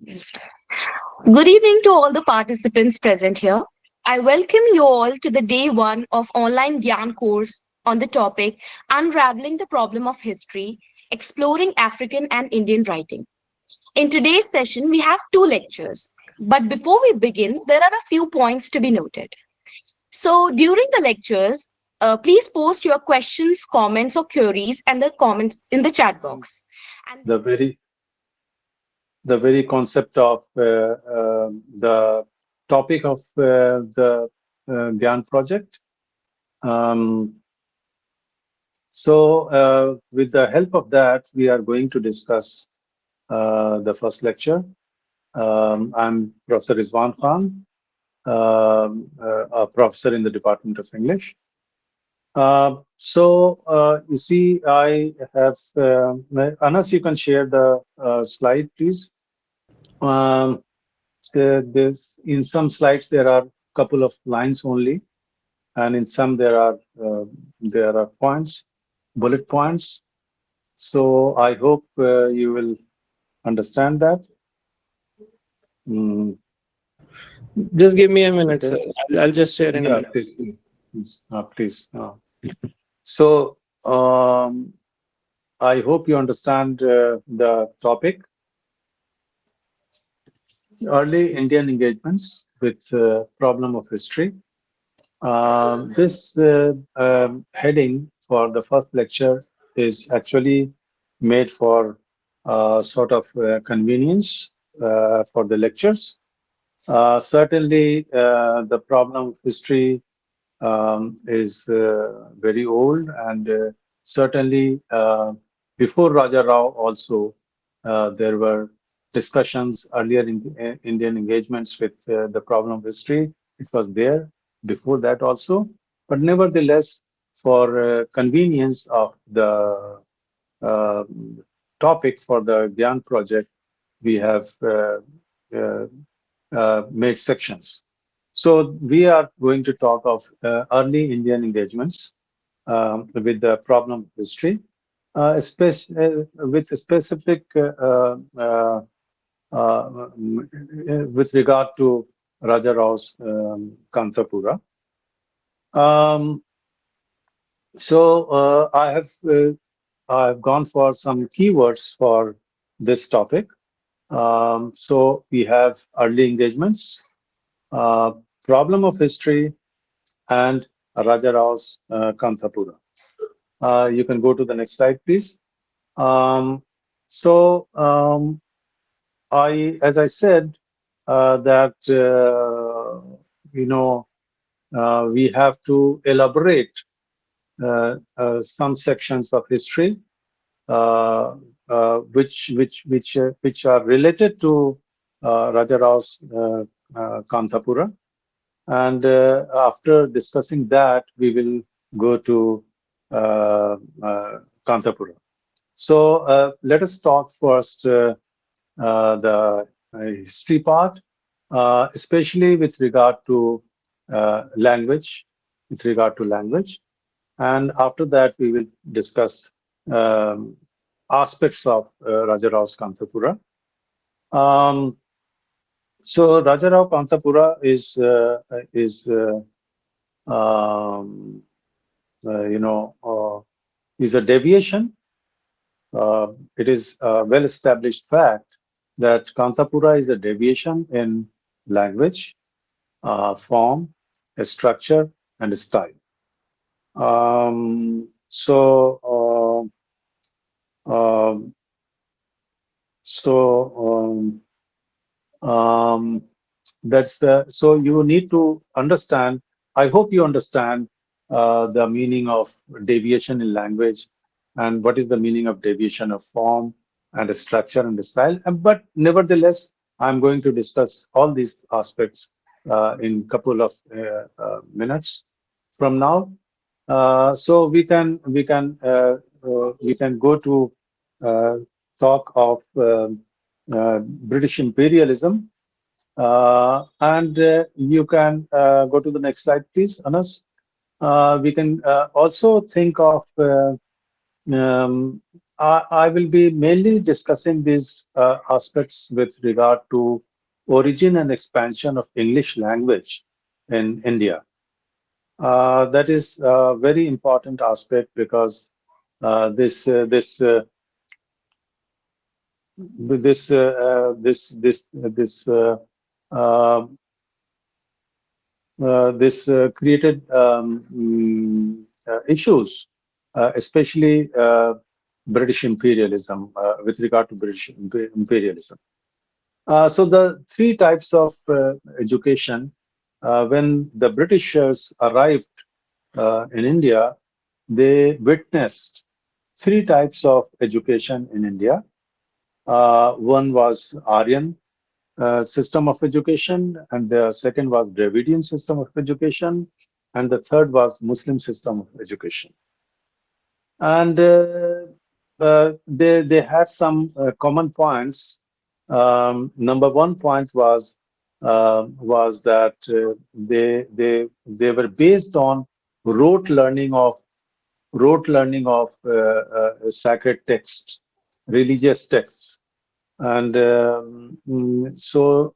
Good evening to all the participants present here. I welcome you all to the day one of online Gyan course on the topic Unraveling the Problem of History, Exploring African and Indian Writing. In today's session, we have two lectures. But before we begin, there are a few points to be noted. So during the lectures, please post your questions, comments, or queries and the comments in the chat box. And the very the very concept of the topic of the Gyan project. Um, with the help of that, we are going to discuss the first lecture. I'm Professor Rizwan Khan, a professor in the Department of English. You see, I have Anas. You can share the slide, please. Um, in some slides there are a couple of lines only, and in some there are points, bullet points. So I hope you will understand that. Mm, Just give me a minute, okay. sir. I'll just share in a Yeah, minute. please. So I hope you understand the topic. Early Indian engagements with problem of history. This heading for the first lecture is actually made for sort of convenience for the lectures. Certainly, the problem of history is very old, and certainly before Raja Rao also there were discussions earlier in Indian engagements with the problem of history. It was there before that also, but nevertheless, for convenience of the uh, topic for the Gyan project, we have uh, made sections. So we are going to talk of early Indian engagements with the problem of history, with specific with regard to Raja Rao's Kantapura. Um, I've gone for some keywords for this topic. So we have early engagements, uh, problem of history, and Raja Rao's Kantapura. You can go to the next slide, please. Um, so as I said, that we have to elaborate some sections of history which are related to Raja Rao's Kantapura. And after discussing that, we will go to Kantapura. So let us talk first the history part, especially with regard to language, And after that, we will discuss aspects of Raja Rao's Kantapura. So Raja Rao Kantapura is is a deviation. It is a well-established fact that Kantapura is a deviation in language, form, structure, and style. Um, so, uh, um, so that's the. So you need to understand. I hope you understand the meaning of deviation in language, and what is the meaning of deviation of form and structure and style. But nevertheless, I'm going to discuss all these aspects in a couple of minutes from now. So we can go to talk of British imperialism, and you can go to the next slide, please, Anas. We can also think of I will be mainly discussing these aspects with regard to origin and expansion of English language in India. That is a very important aspect because uh, this created issues, especially British imperialism, with regard to British imperialism. So the three types of education, when the Britishers arrived in India, they witnessed three types of education in India. One was Aryan system of education, and the second was Dravidian system of education, and the third was Muslim system of education. And they had some common points. Number one point was that they were based on rote learning of sacred texts, religious texts, and so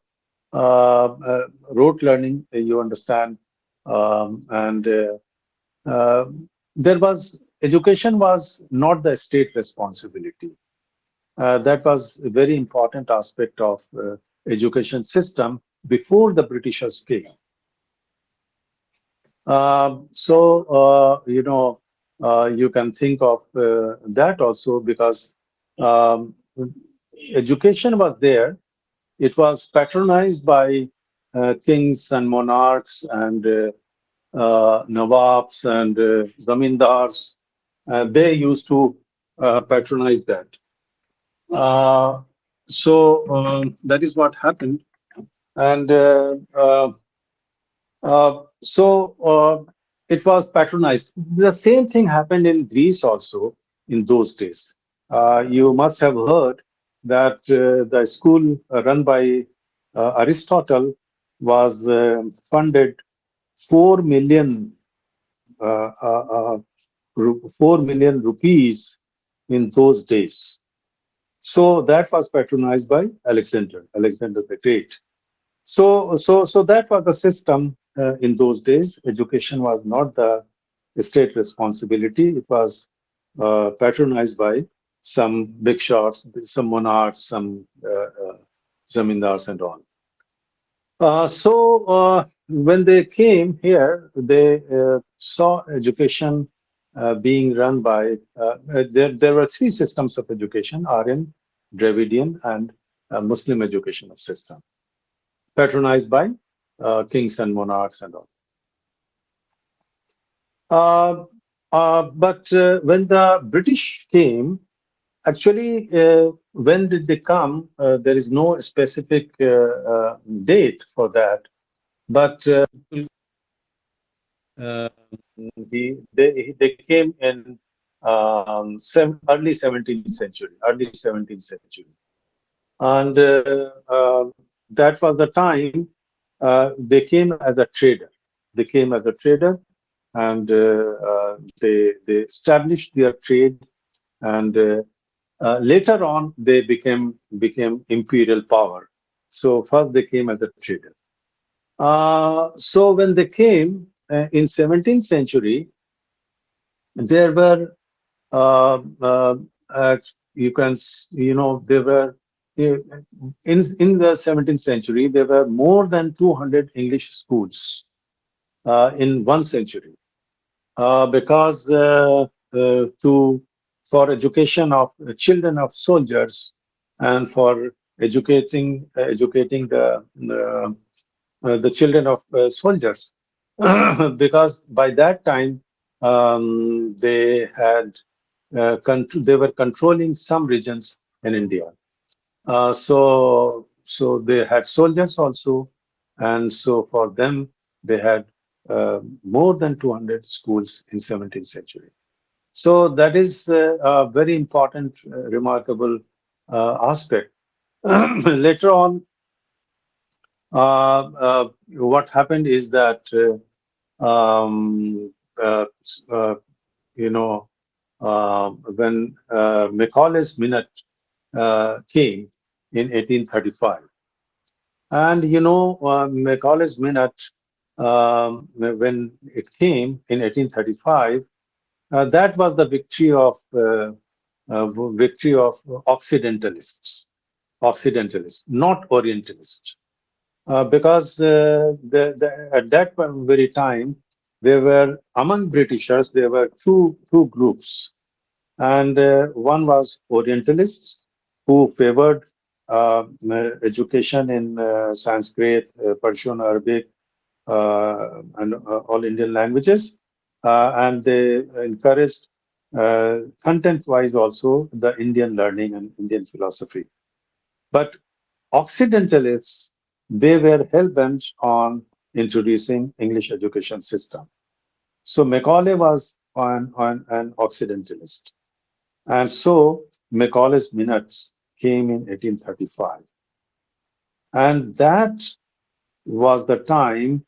rote learning, you understand, and uh, there was education was not the state responsibility. That was a very important aspect of education system before the Britishers came. You can think of that also because um, education was there. It was patronized by kings and monarchs and nawabs and zamindars. They used to patronize that. Uh, that is what happened. And it was patronized. The same thing happened in Greece also in those days. You must have heard that the school run by Aristotle was funded 4 million, 4 million rupees in those days. So that was patronized by Alexander the Great. So that was the system in those days. Education was not the state responsibility. It was patronized by some big shots, some monarchs, some zamindars and all. When they came here, they saw education being run by, there were three systems of education: Aryan, Dravidian, and Muslim educational system, patronized by kings and monarchs and all. But when the British came, actually, when did they come? There is no specific date for that. But uh, they came in early 17th century, and that was the time they came as a trader. They came as a trader, and they established their trade, and later on they became imperial power. So first they came as a trader. So when they came in 17th century, there were uh, uh, you can there were in the 17th century there were more than 200 English schools in one century because to for education of children of soldiers and for educating the children of soldiers because by that time they were controlling some regions in India. So they had soldiers also, and so for them they had more than 200 schools in 17th century. So that is a very important, remarkable aspect. Later on, what happened is that um, uh, uh, you know when Macaulay's Minute came in 1835. And Macaulay's Minute, when it came in 1835, that was the victory of Occidentalists, not Orientalists, because at that very time there were among Britishers there were two groups, and one was Orientalists who favored education in Sanskrit, Persian, Arabic, and all Indian languages, and they encouraged content-wise also the Indian learning and Indian philosophy. But Occidentalists, they were hell-bent on introducing English education system. So Macaulay was on an Occidentalist. And so Macaulay's Minutes came in 1835. And that was the time,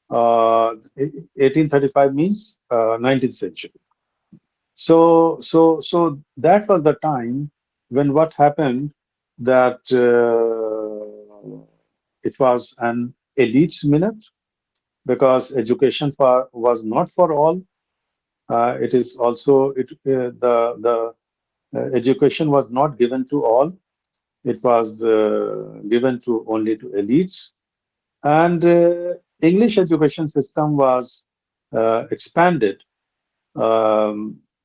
1835 means 19th century. So that was the time when what happened that it was an elite's minute because education was not for all. It is also the education was not given to all. It was given to only to elites, and English education system was expanded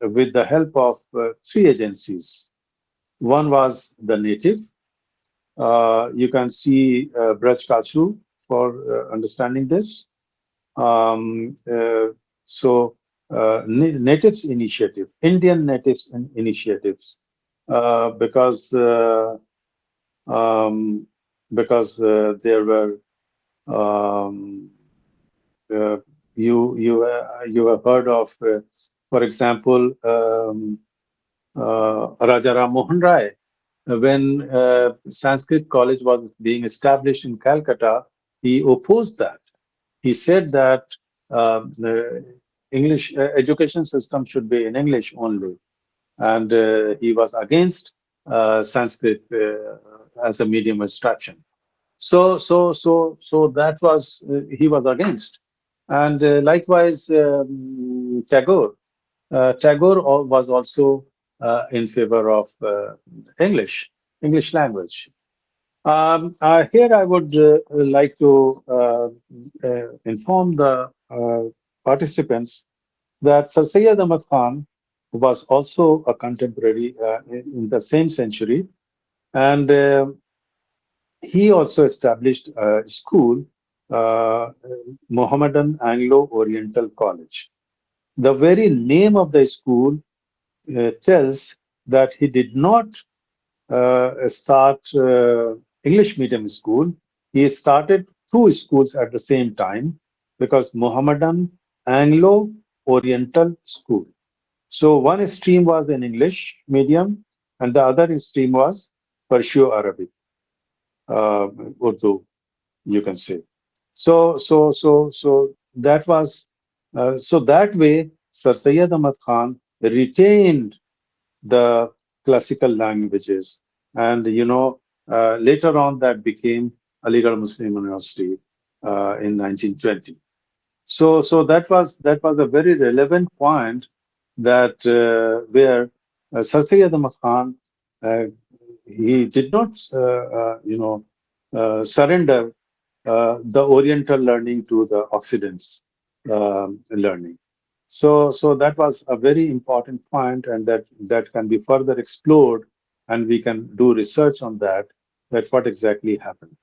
with the help of three agencies. One was the native. You can see Braj Kachu for understanding this. So natives initiative, Indian natives initiatives, because um, there were um, you have heard of, for example, Raja Ram Mohan Rai. When Sanskrit College was being established in Calcutta, he opposed that. He said that the English education system should be in English only, and he was against Sanskrit as a medium instruction. So that was he was against, and likewise Tagore. Tagore was also in favor of English language. Here I would like to inform the participants that Sir Syed Ahmad Khan was also a contemporary in the same century, and he also established a school, uh, Mohammedan Anglo-Oriental College. The very name of the school tells that he did not start English medium school. He started two schools at the same time because Mohammedan Anglo Oriental School. So one stream was in English medium and the other stream was Persian-Arabic, Urdu, you can say. So that was, so that way Sir Syed Ahmad Khan retained the classical languages. And, later on that became Aligarh Muslim University in 1920. So that was a very relevant point that where Sir Syed Ahmad Khan, uh, he did not, surrender the Oriental learning to the Occident's learning. So that was a very important point, and that can be further explored, and we can do research on that. That what exactly happened.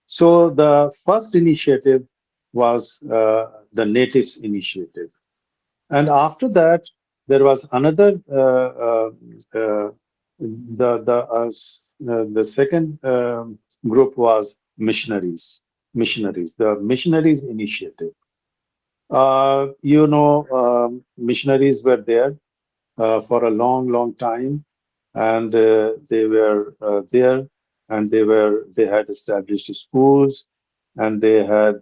So the first initiative was the Natives Initiative, and after that there was another. The second group was missionaries, the Missionaries Initiative. Missionaries were there for a long time, and they were there, and they had established schools, and they were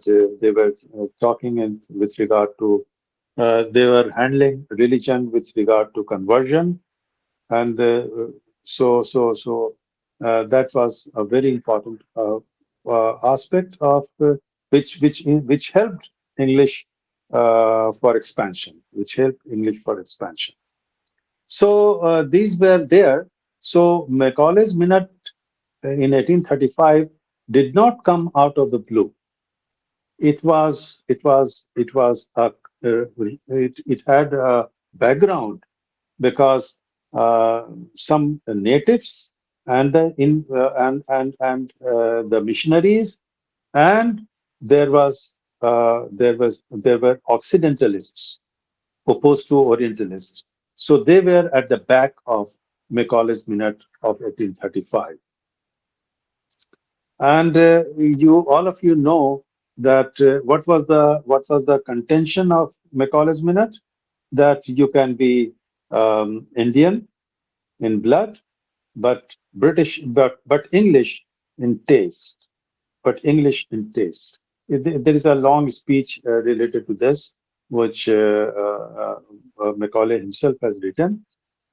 talking with regard to They were handling religion with regard to conversion, and that was a very important aspect of which helped English for expansion, which helped English for expansion. So these were there. So Macaulay's Minute in 1835 did not come out of the blue. It had a background because some natives and the missionaries, and there were Occidentalists opposed to Orientalists. So they were at the back of Macaulay's Minute of 1835. And all of you know that what was the contention of Macaulay's Minute? That you can be Indian in blood, but British, but English in taste, but English in taste. There is a long speech related to this, which Macaulay himself has written,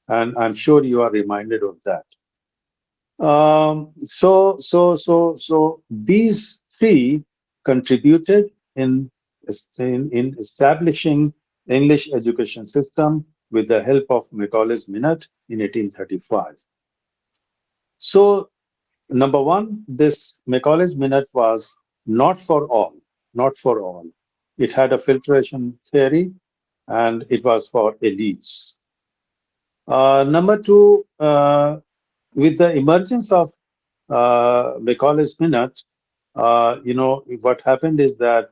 and I'm sure you are reminded of that. So these three contributed in establishing English education system with the help of Macaulay's Minute in 1835. So number one, this Macaulay's Minute was not for all, not for all. It had a filtration theory, and it was for elites. Number two, with the emergence of Macaulay's Minute, what happened is that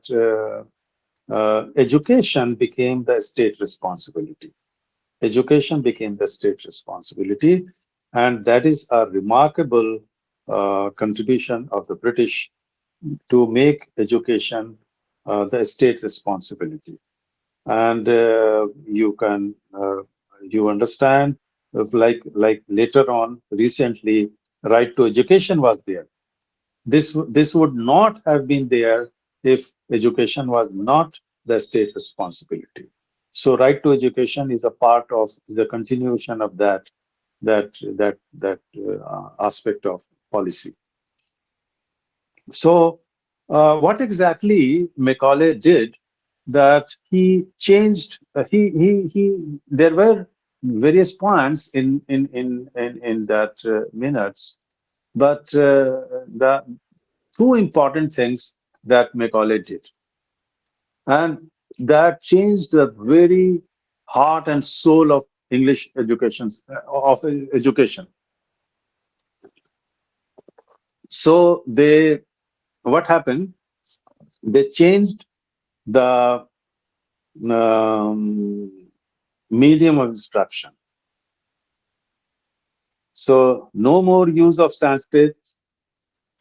education became the state responsibility. Education became the state responsibility, and that is a remarkable contribution of the British to make education the state responsibility. And you understand, like later on, recently, right to education was there. This would not have been there if education was not the state responsibility. So right to education is a part of, is a continuation of that aspect of policy. So what exactly Macaulay did, that he changed, there were various points in that minutes, but the two important things that Macaulay did, and that changed the very heart and soul of English education. So what happened? They changed the medium of instruction. So no more use of Sanskrit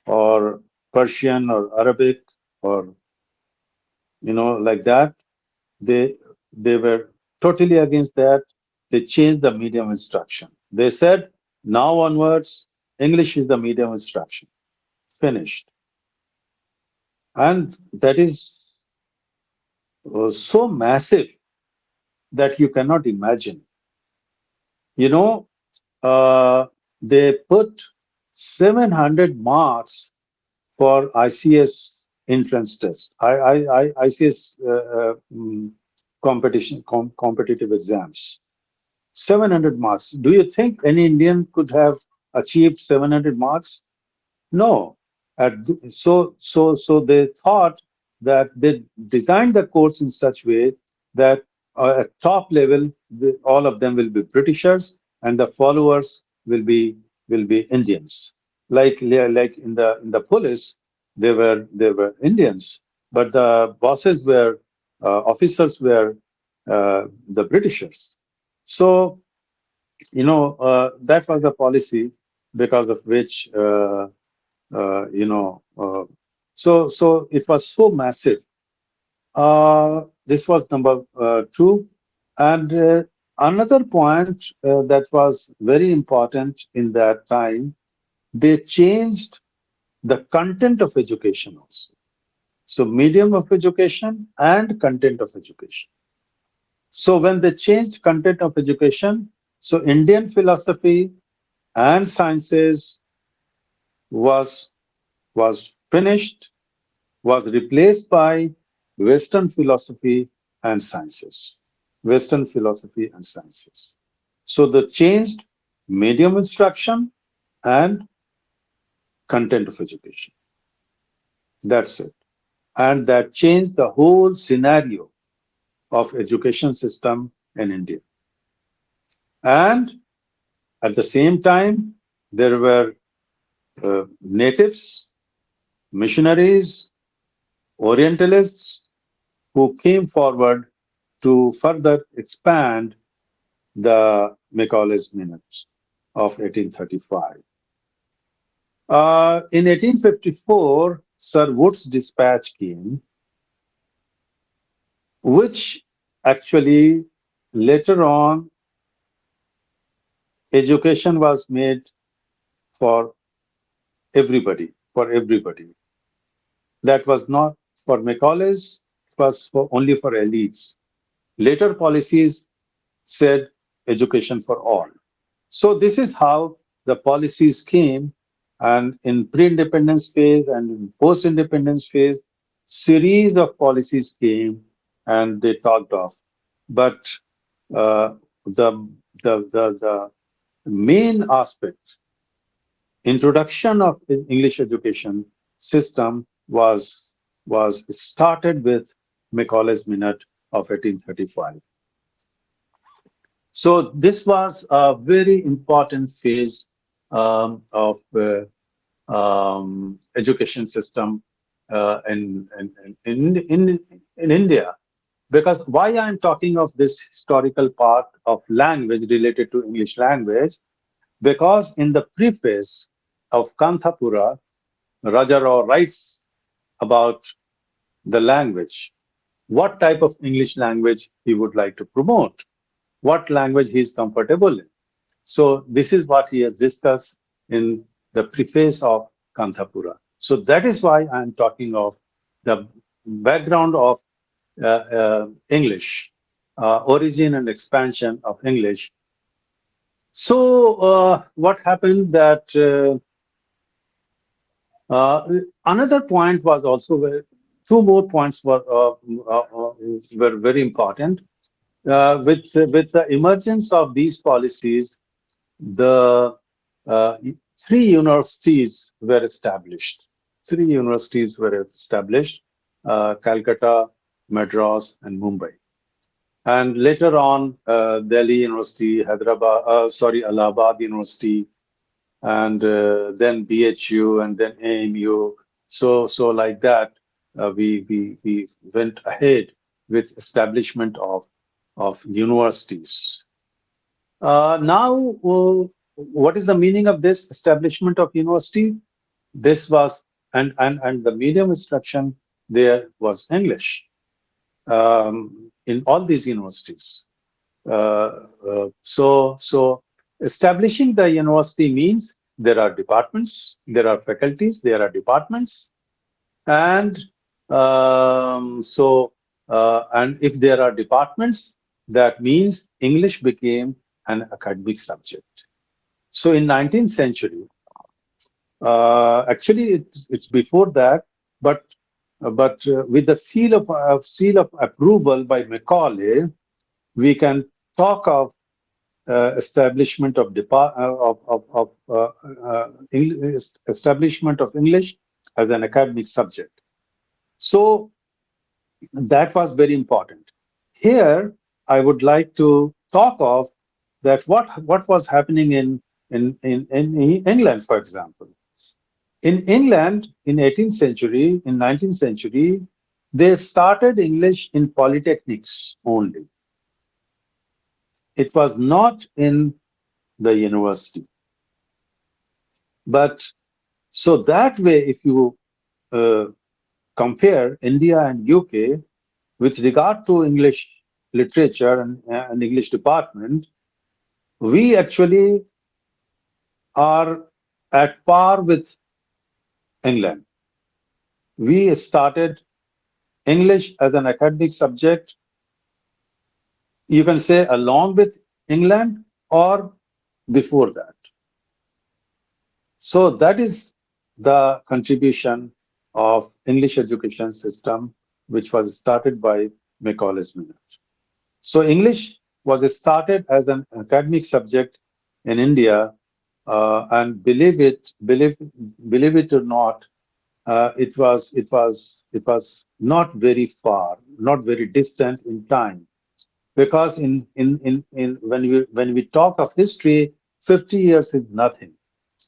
or Persian or Arabic or like that. They were totally against that. They changed the medium of instruction. They said, now onwards, English is the medium of instruction. Finished. And that is so massive that you cannot imagine. You know, they put 700 marks for ICS entrance test, ICS competitive exams. 700 marks. Do you think any Indian could have achieved 700 marks? No. So they thought that they designed the course in such way that at top level, all of them will be Britishers, and the followers will be Indians. Like in the police, they were Indians, but the bosses were officers were the Britishers. So that was the policy because of which. You know, so it was so massive. This was number two. And another point that was very important in that time, they changed the content of education also. So medium of education and content of education. So when they changed content of education, so Indian philosophy and sciences was was finished, was replaced by Western philosophy and sciences. Western philosophy and sciences. So the changed medium instruction and content of education. That's it. And that changed the whole scenario of education system in India. And at the same time, there were natives, missionaries, Orientalists who came forward to further expand the Macaulay's Minute of 1835. In 1854, Sir Wood's dispatch came, which actually later on education was made for everybody, for everybody. That was not for Macaulay's, it was only for elites. Later policies said education for all. So this is how the policies came, and in pre-independence phase and in post-independence phase, series of policies came and they talked of. But uh, the main aspect, introduction of English education system was started with Macaulay's Minute of 1835. So this was a very important phase of education system in India. Because why I'm talking of this historical part of language related to English language, because in the preface of Kanthapura, Raja Rao writes about the language, what type of English language he would like to promote, what language he is comfortable in. So this is what he has discussed in the preface of Kanthapura. So that is why I am talking of the background of English, origin and expansion of English. So what happened that another point was also two more points were very important. With the emergence of these policies, the three universities were established. Three universities were established: Calcutta, Madras, and Mumbai. And later on, Delhi University, Allahabad University, and then BHU, and then AMU. So like that, we went ahead with establishment of universities. Now, what is the meaning of this establishment of university? This was, and the medium instruction there was English in all these universities. So establishing the university means there are departments, there are faculties, there are departments, and and if there are departments, that means English became an academic subject. So in 19th century, actually it's before that, but with the seal of approval by Macaulay, we can talk of establishment of establishment of English as an academic subject. So that was very important. Here, I would like to talk of that what was happening in England, for example. In England, in 18th century, in 19th century, they started English in polytechnics only. It was not in the university. But so that way, if you compare India and UK with regard to English literature and English department, we actually are at par with England. We started English as an academic subject You can say along with England or before that. So that is the contribution of English education system, which was started by Macaulay's Minute. So English was started as an academic subject in India, and believe it or not, it was not very far, not very distant in time, because in when we talk of history, 50 years is nothing,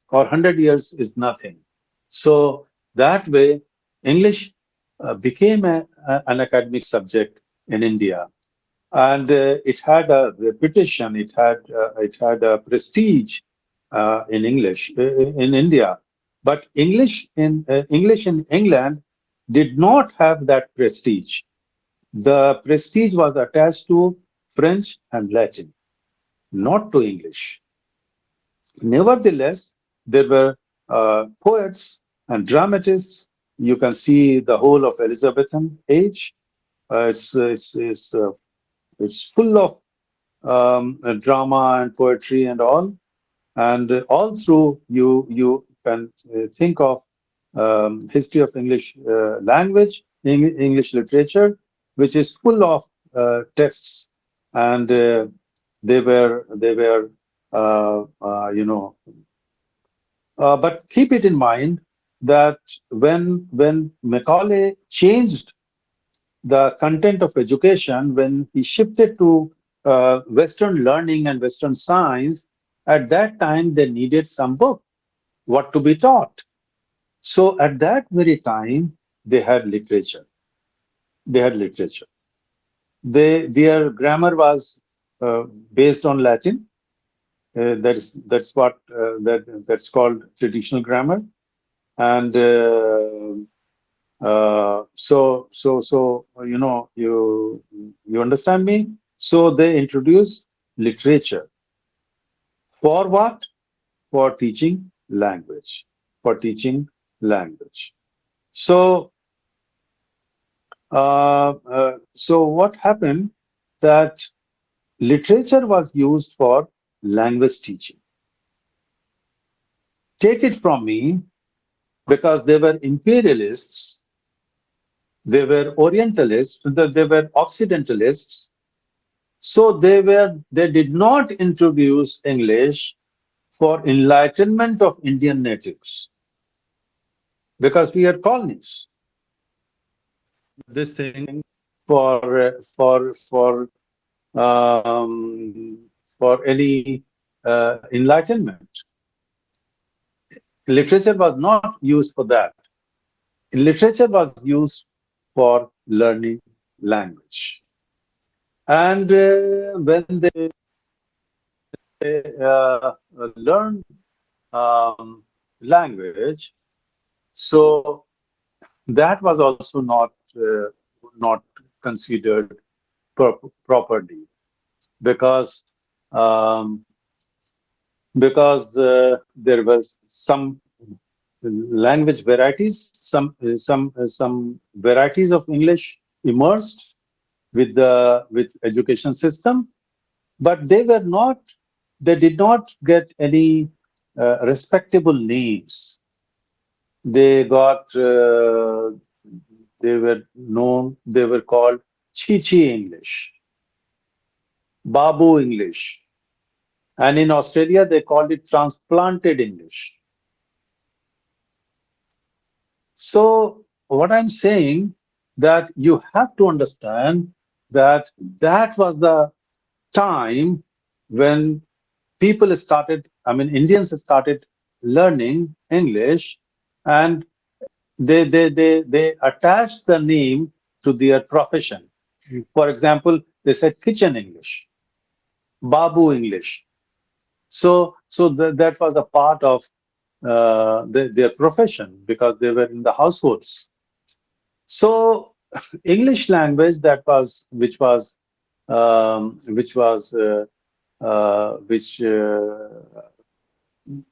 or 100 years is nothing. So that way, English became an academic subject in India, and it had a reputation, it had a prestige in English in India. But English in England did not have that prestige. The prestige was attached to French and Latin, not to English. Nevertheless, there were poets and dramatists. You can see the whole of Elizabethan age. It's full of drama and poetry and all. And all through, you can think of history of English language, English literature, which is full of texts, and they were you know. But keep it in mind that when Macaulay changed the content of education, when he shifted to Western learning and Western science, at that time they needed some book, what to be taught. So at that very time, they had literature. They had literature. Their grammar was based on Latin. That's what that's called traditional grammar. And so you understand me. So they introduced literature for what? For teaching language. For teaching language. So so what happened, that literature was used for language teaching. Take it from me, because they were imperialists, they were Orientalists, they were Occidentalists. So they did not introduce English for enlightenment of Indian natives, because we are colonies. This thing um, for any enlightenment. Literature was not used for that. Literature was used for learning language. And when they learn language, so that was also not considered properly, because there was some language varieties, some varieties of English emerged with education system, but they did not get any respectable names. They were called Chi English, Babu English, and in Australia they called it transplanted English. So what I'm saying, that you have to understand that that was the time when Indians started learning English, and they attached the name to their profession. For example, they said kitchen English, Babu English. So that was a part of their profession, because they were in the households. So English language which was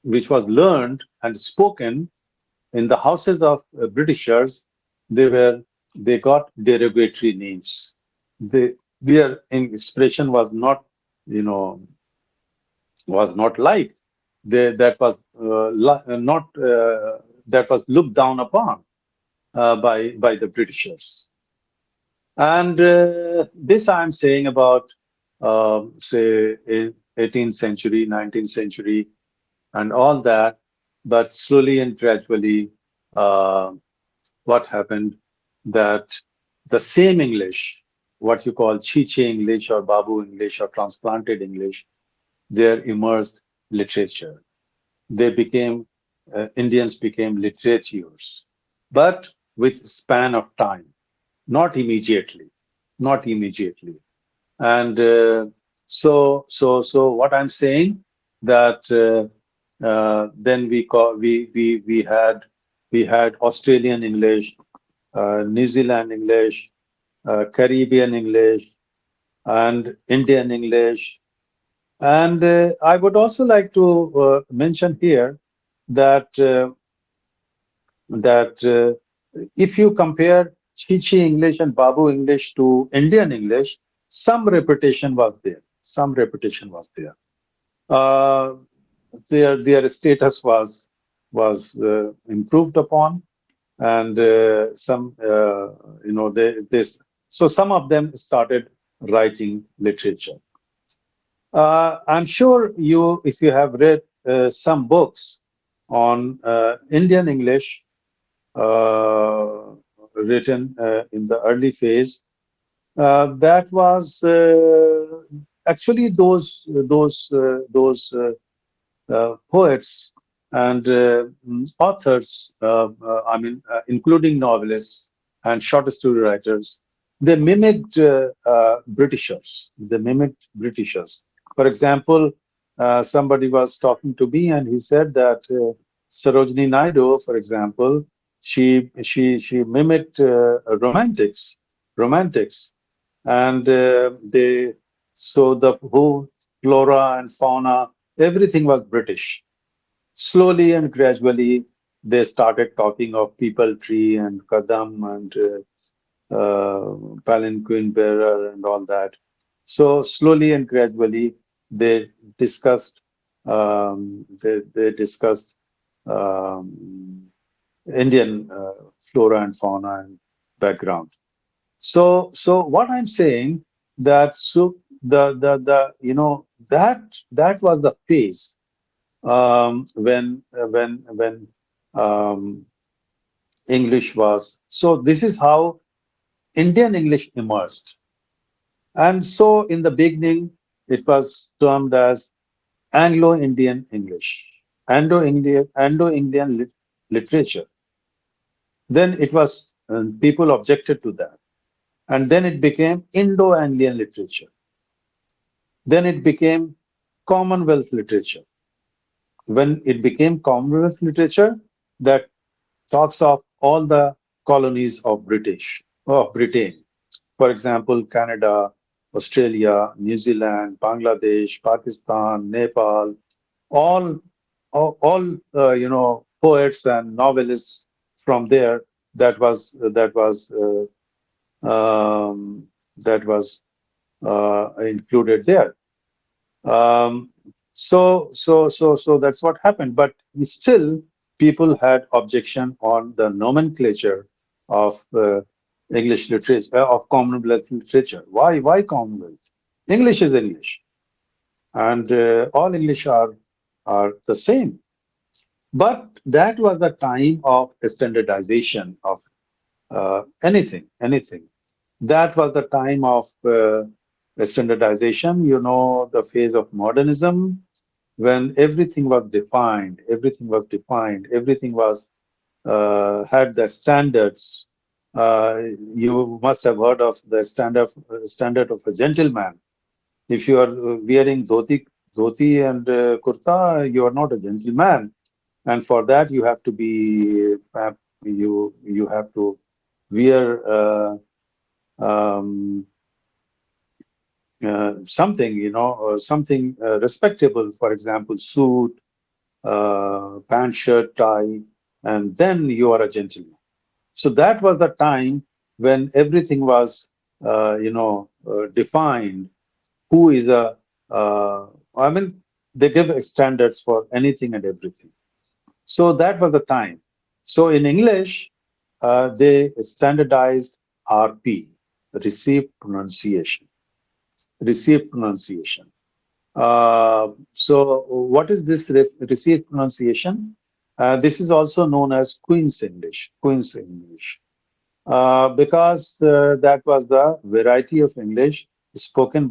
which was learned and spoken in the houses of Britishers, they got derogatory names. their expression was not, you know, was not liked. That was not that was looked down upon by the Britishers. And this I'm saying about, say, 18th century, 19th century, and all that. But slowly and gradually, uh, what happened that the same English, what you call Chiche English or Babu English or transplanted English, there emerged literature. They became, Indians became literateurs, but with span of time, not immediately, not immediately. And so what I'm saying that then we had Australian English, New Zealand English, Caribbean English, and Indian English. And I would also like to mention here that if you compare Chichi English and Babu English to Indian English, some repetition was there. Some repetition was there. Uh, their status was improved upon, and some this so some of them started writing literature. I'm sure you, if you have read some books on Indian English uh, written in the early phase, that was actually those poets and authors, including novelists and short story writers, they mimicked Britishers. They mimicked Britishers. For example, somebody was talking to me and he said that Sarojini Naidu, for example, she mimicked romantics, and they so the whole flora and fauna, everything was British. Slowly and gradually, they started talking of people tree and kadam and palanquin bearer and all that. So slowly and gradually, they discussed they discussed um, Indian flora and fauna and background. So what I'm saying that so the that was the phase when English was. So this is how Indian English emerged. And so in the beginning, it was termed as Anglo-Indian English, Anglo-Indian literature. Then it was people objected to that, and then it became Indo-Anglian literature. Then it became Commonwealth literature. When it became Commonwealth literature, that talks of all the colonies of Britain. For example, Canada, Australia, New Zealand, Bangladesh, Pakistan, Nepal, all, all poets and novelists from there. That was that was included there. Um, so that's what happened. But still, people had objection on the nomenclature of English literature, of Commonwealth literature. Why Commonwealth? English is English, and all English are the same. But that was the time of standardization of anything. That was the time of standardization. You know, the phase of modernism when everything was had the standards. You must have heard of the standard of a gentleman. If you are wearing dhoti and kurta, you are not a gentleman, and for that you have to be you have to wear um, something, something respectable. For example, suit, pant, shirt, tie, and then you are a gentleman. So that was the time when everything was defined who is a, I mean, they give standards for anything and everything. So that was the time. So in English, they standardized RP, received pronunciation, received pronunciation. So what is this received pronunciation? This is also known as Queen's English, Queen's English, because that was the variety of English spoken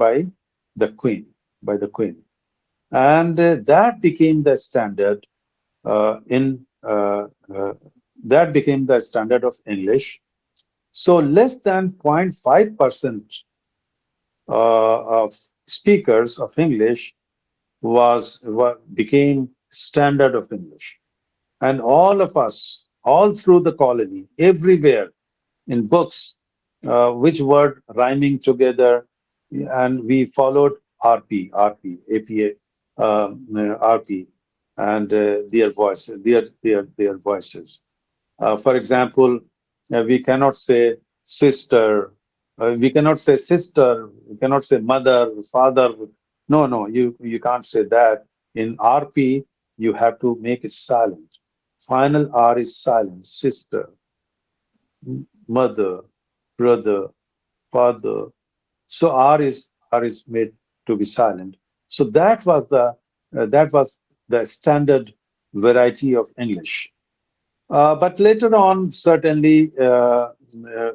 the Queen, by the Queen, and that became the standard in that became the standard of English. So less than 0.5% of speakers of English became standard of English, and all of us, all through the colony, everywhere in books, which word rhyming together, and we followed APA, RP, and their voices, their voices. For example, we cannot say sister, we cannot say sister, we cannot say mother, father. No, no, you can't say that. In RP, you have to make it silent. Final R is silent. Sister, mother, brother, father. So R is made to be silent. So that was the standard variety of English. But later on, certainly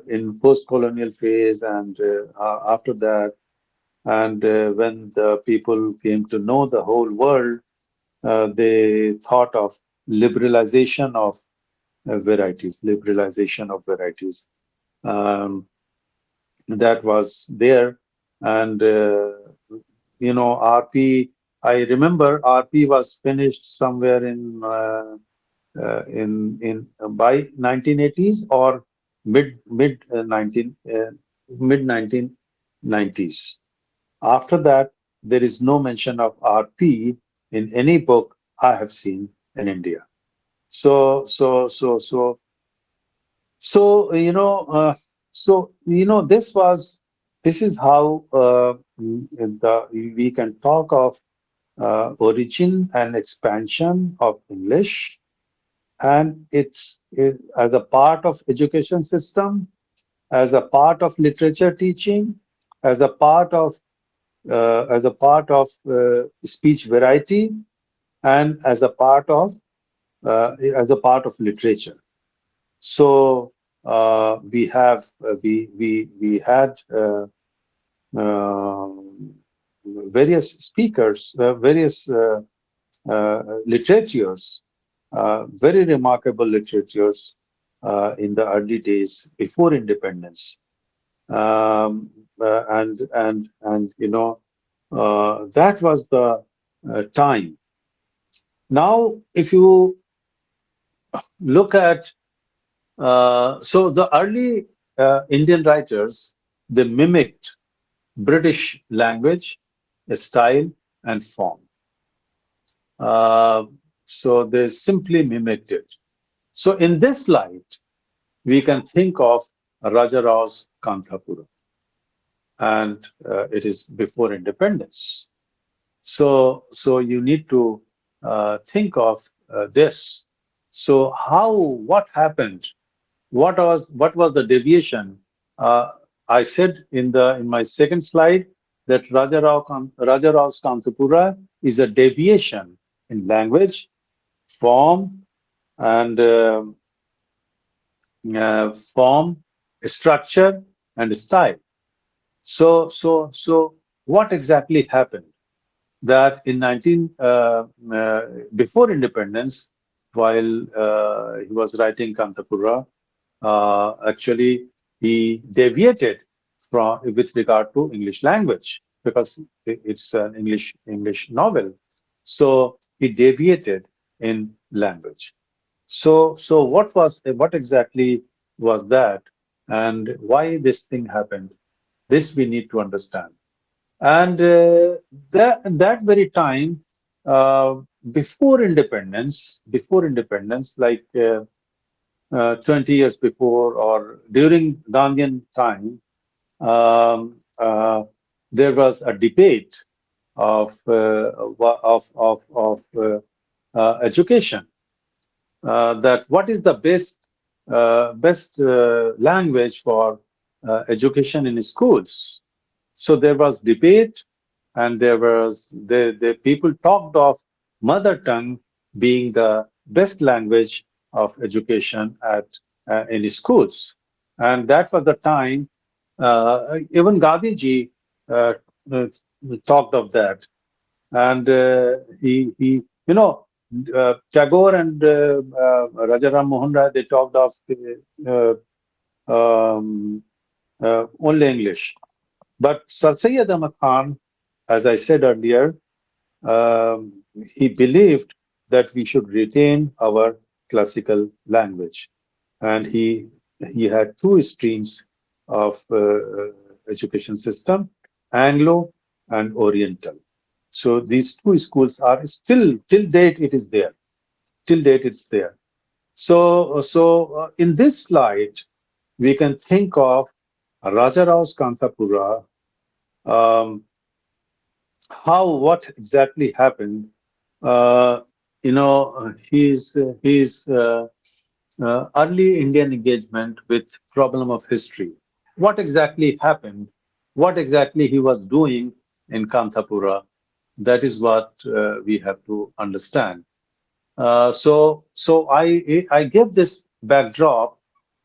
in post-colonial phase and after that, and when the people came to know the whole world, they thought of liberalization of varieties, liberalization of varieties. Um, that was there, and RP. I remember RP was finished somewhere in by 1980s or mid 1990s. After that, there is no mention of RP in any book I have seen in India. So so so so so this is how we can talk of origin and expansion of English, and as a part of education system, as a part of literature teaching, as a part of speech variety, and as a part of literature. So we had uh, various speakers, various literatures, very remarkable literatures in the early days before independence, and that was the time. Now, if you look at so the early Indian writers, they mimicked British language, style, and form. Uh, so they simply mimicked it. So in this light, we can think of Raja Rao's Kanthapura, and it is before independence. So you need to think of this. So what happened? What was the deviation? Uh, I said in my second slide that Raja Rao's Kanthapura is a deviation in language, form, and form, structure, and style. So what exactly happened? That in before independence, while he was writing Kantapura, actually he deviated from with regard to English language because it's an English novel. So he deviated in language. So what exactly was that, and why this thing happened? This we need to understand. And that very time, uh, before independence, like 20 years before or during Gandhian time, um, uh, there was a debate of education, that what is the best language for education in schools. So there was debate, and there was the people talked of mother tongue being the best language of education at in schools, and that was the time even Gandhi ji uh, uh, talked of that, and he Tagore and Rajaram Mohan Rai, they talked of uh, um, only English. But Sir Syed Ahmad Khan, as I said earlier, he believed that we should retain our classical language, and he had two streams of education system, Anglo and Oriental. So these two schools are still till date it is there. Till date it's there. So in this slide we can think of Raja Rao's Kantapura. Um, what exactly happened? Uh, his early Indian engagement with problem of history. What exactly happened? What exactly he was doing in Kantapura? That is what we have to understand. So I give this backdrop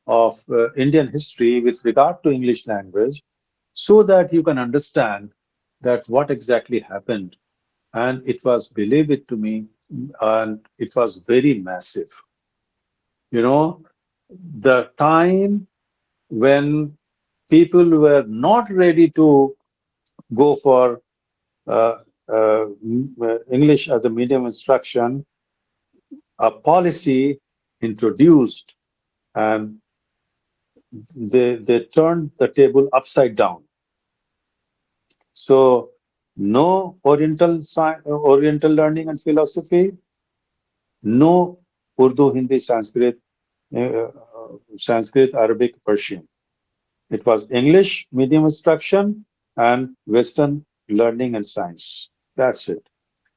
of Indian history with regard to English language, so that you can understand that what exactly happened. And it was, believe it to me, and it was very massive. You know, the time when people were not ready to go for English as a medium instruction, a policy introduced, and they turned the table upside down. So no Oriental learning and philosophy, no Urdu, Hindi, Sanskrit, Arabic, Persian. It was English medium instruction and Western learning and science. That's it.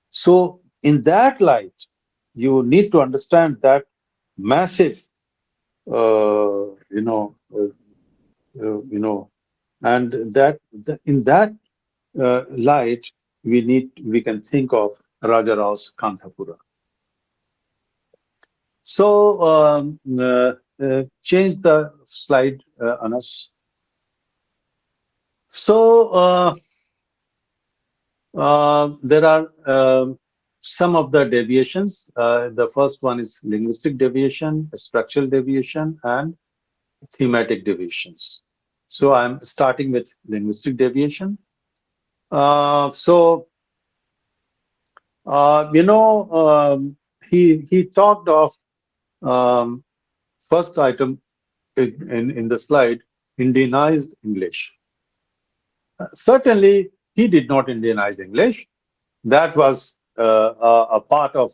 So in that light, you need to understand that massive, you know, you know, and in that light, we can think of Raja Rao's Kantapura. So change the slide, Anas. So there are some of the deviations. The first one is linguistic deviation, structural deviation, and thematic deviations. So I'm starting with linguistic deviation. So you know, he talked of um, first item in the slide, Indianized English. Certainly, he did not Indianize English. That was a part of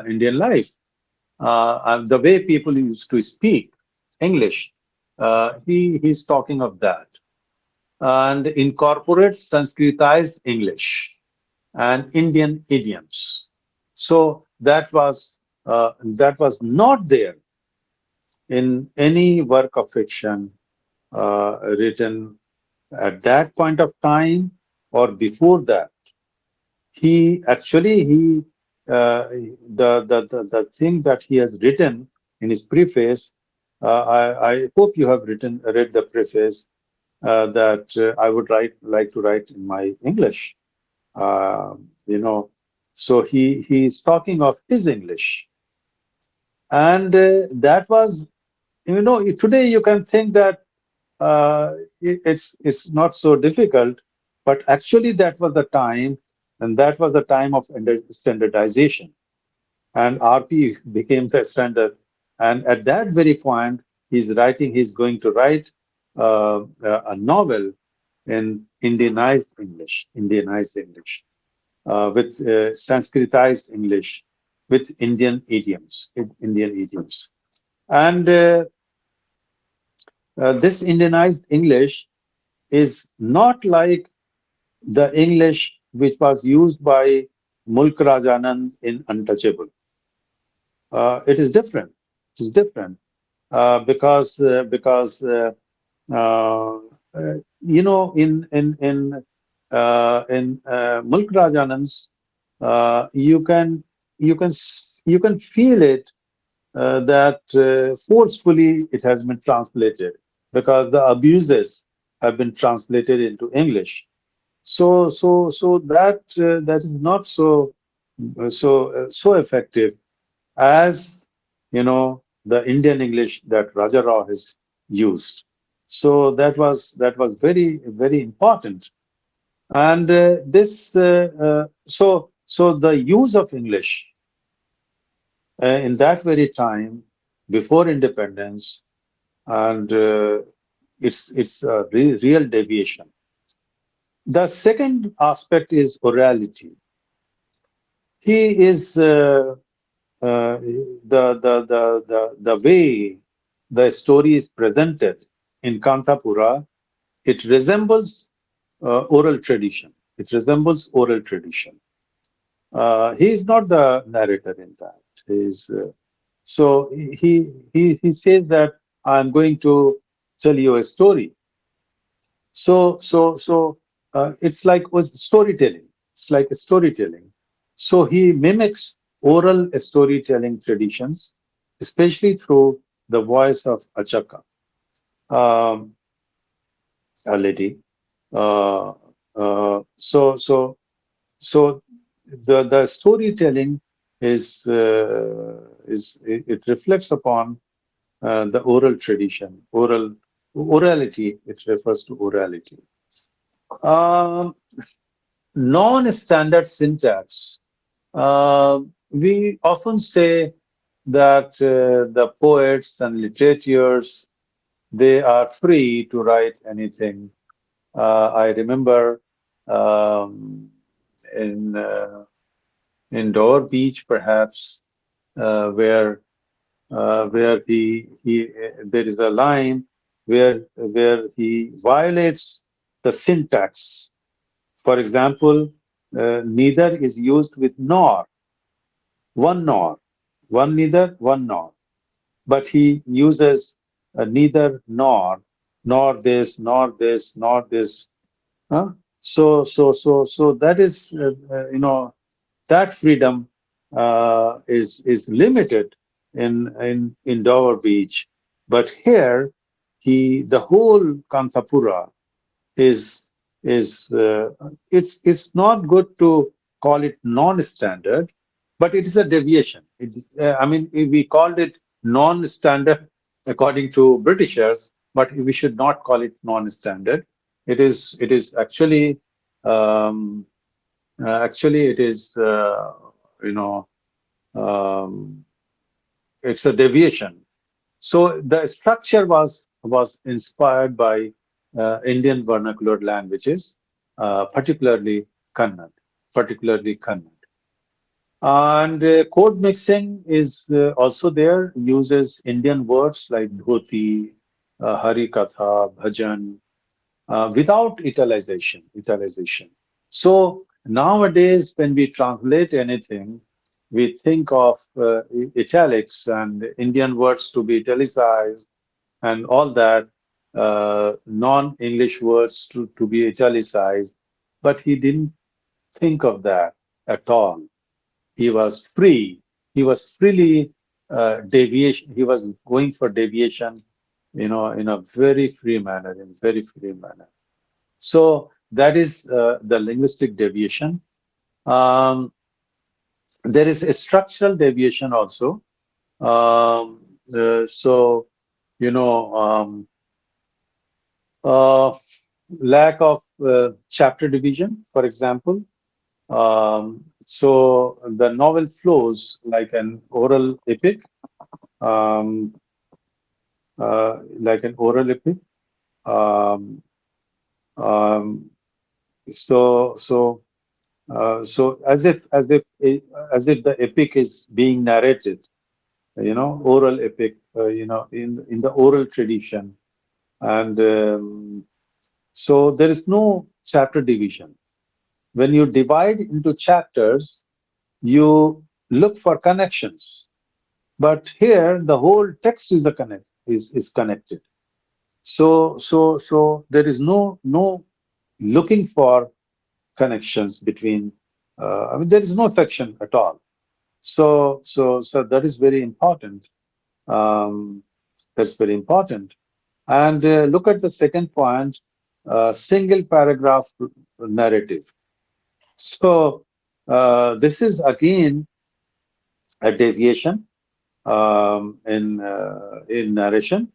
Indian life. And the way people used to speak English, he's talking of that. And incorporates Sanskritized English and Indian idioms. So that was not there in any work of fiction written at that point of time or before that. He actually he the thing that he has written in his preface. I hope you have read the preface that I would like to write in my English. You know, so he's talking of his English, and that was, you know, today you can think that it's not so difficult, but actually that was the time, and that was the time of standardization, and RP became the standard. And at that very point, he's going to write a novel in Indianized English, with Sanskritized English, with Indian idioms. And this Indianized English is not like the English which was used by Mulk Rajanand in Untouchable. It is different. It is different because uh, in Mulk Rajanand's, you can feel it that forcefully it has been translated because the abuses have been translated into English. So that is not so effective as the Indian English that Raja Rao has used. So that was very important. And so the use of English in that very time before independence, and it's a real deviation. The second aspect is orality. He is the way the story is presented in Kantapura. It resembles oral tradition. It resembles oral tradition. He is not the narrator in that. So he says that I'm going to tell you a story. So it's like was storytelling. It's like a storytelling. So he mimics oral storytelling traditions, especially through the voice of Achaka, um, a lady. Uh, so the storytelling it reflects upon the oral tradition, orality. It refers to orality. Um, Non-standard syntax. We often say that the poets and literatures, they are free to write anything. I remember um, in Door Beach, perhaps, where he there is a line where he violates the syntax. For example, neither is used with nor, one neither, one nor. But he uses neither nor this, nor this, nor this. Huh? So that is, that freedom is limited in Dover Beach. But here, the whole Kantapura is it's not good to call it non-standard, but it is a deviation. It is, I mean, if we called it non-standard according to Britishers, but we should not call it non-standard. It is um, actually it is you know um, it's a deviation. So the structure was inspired by Indian vernacular languages, particularly Kannada, particularly Kannada. And code mixing is also there. Uses Indian words like dhoti, hari katha, bhajan, without italicization. Italicization. So nowadays, when we translate anything, we think of italics and Indian words to be italicized and all that, non-English words to be italicized. But he didn't think of that at all. He was free. He was freely deviation. He was going for deviation, in a very free manner, in very free manner. So that is the linguistic deviation. Um, there is a structural deviation also. So, you know, uh, lack of chapter division, for example. So the novel flows like an oral epic, um, like an oral epic. Um, um, so so as if the epic is being narrated, oral epic, in the oral tradition, and So there is no chapter division. When you divide into chapters, you look for connections. But here, the whole text is is connected. So there is no looking for connections between. I mean, there is no section at all. So that is very important. Um, that's very important. And look at the second point, single paragraph narrative. So this is again a deviation in narration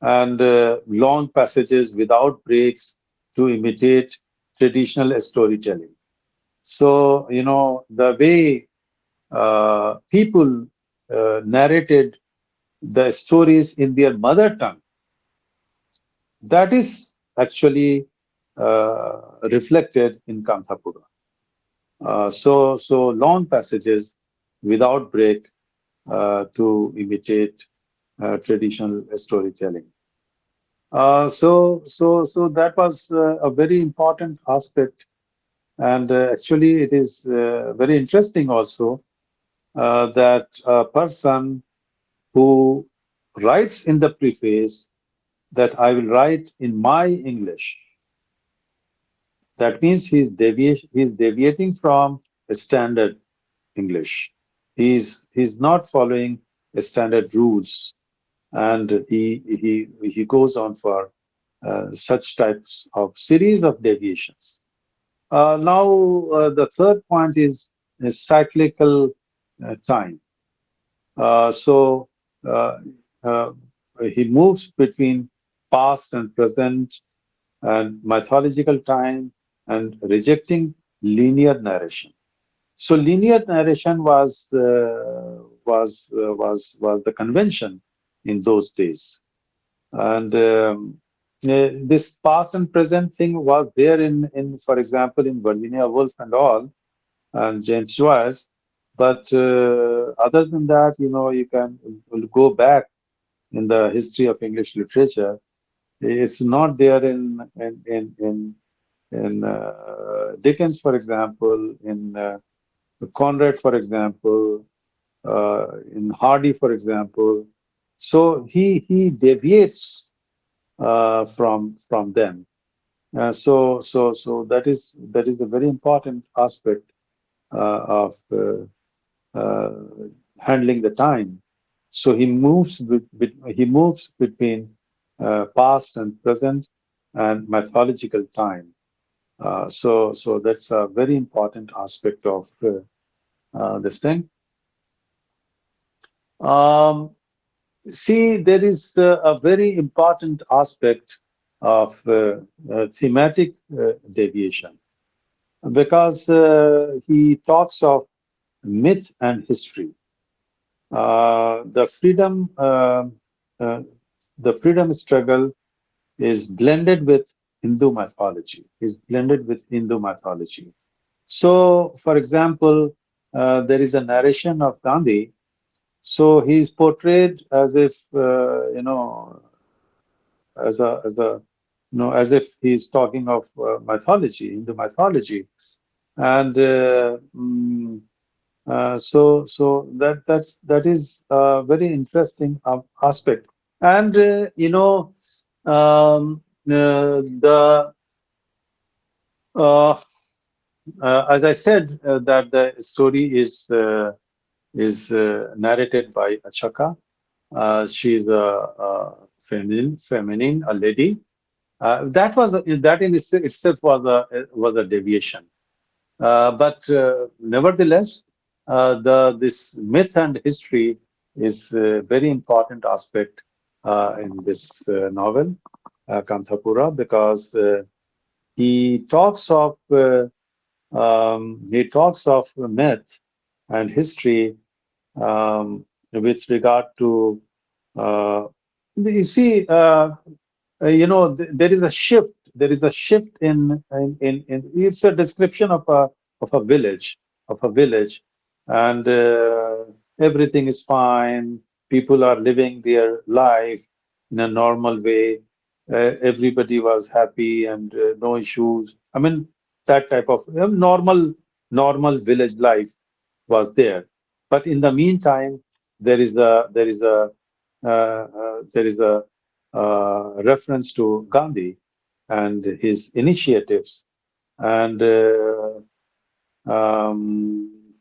and long passages without breaks to imitate traditional storytelling. So the way people narrated the stories in their mother tongue, that is actually reflected in Kanthapura. So long passages without break to imitate traditional storytelling. So that was a very important aspect, and actually it is very interesting also that a person who writes in the preface that I will write in my English. That means he's deviating from standard English. He's not following standard rules, and he goes on for such types of series of deviations. Now the third point is cyclical time. So uh, uh, he moves between past and present and mythological time and rejecting linear narration. So linear narration was the convention in those days, and this past and present thing was there in for example in Virginia Woolf and all and James Joyce, but other than that, you can go back in the history of English literature. It's not there in Dickens, for example, in Conrad, for example, in Hardy, for example. So he deviates from them. So that is a very important aspect of uh, handling the time. So he moves between past and present and mythological time. So that's a very important aspect of this thing. Um, See, there is a very important aspect of thematic deviation because he talks of myth and history. The uh, the freedom struggle is blended with Hindu mythology. Is blended with Hindu mythology. So, for example, there is a narration of Gandhi. So he's portrayed as if as a as if he's talking of mythology, Hindu mythology, and so that is a very interesting aspect. And the uh, as I said, that the story is narrated by Achaka. She's a feminine, a lady. That in itself was a deviation. But nevertheless, the this myth and history is a very important aspect in this novel, Kanthapura, because he talks of myth and history with regard to you see there is a shift. There is a shift in it's a description of a village and everything is fine. People are living their life in a normal way, everybody was happy and no issues. I mean, that type of normal village life was there. But in the meantime, there is a reference to Gandhi and his initiatives and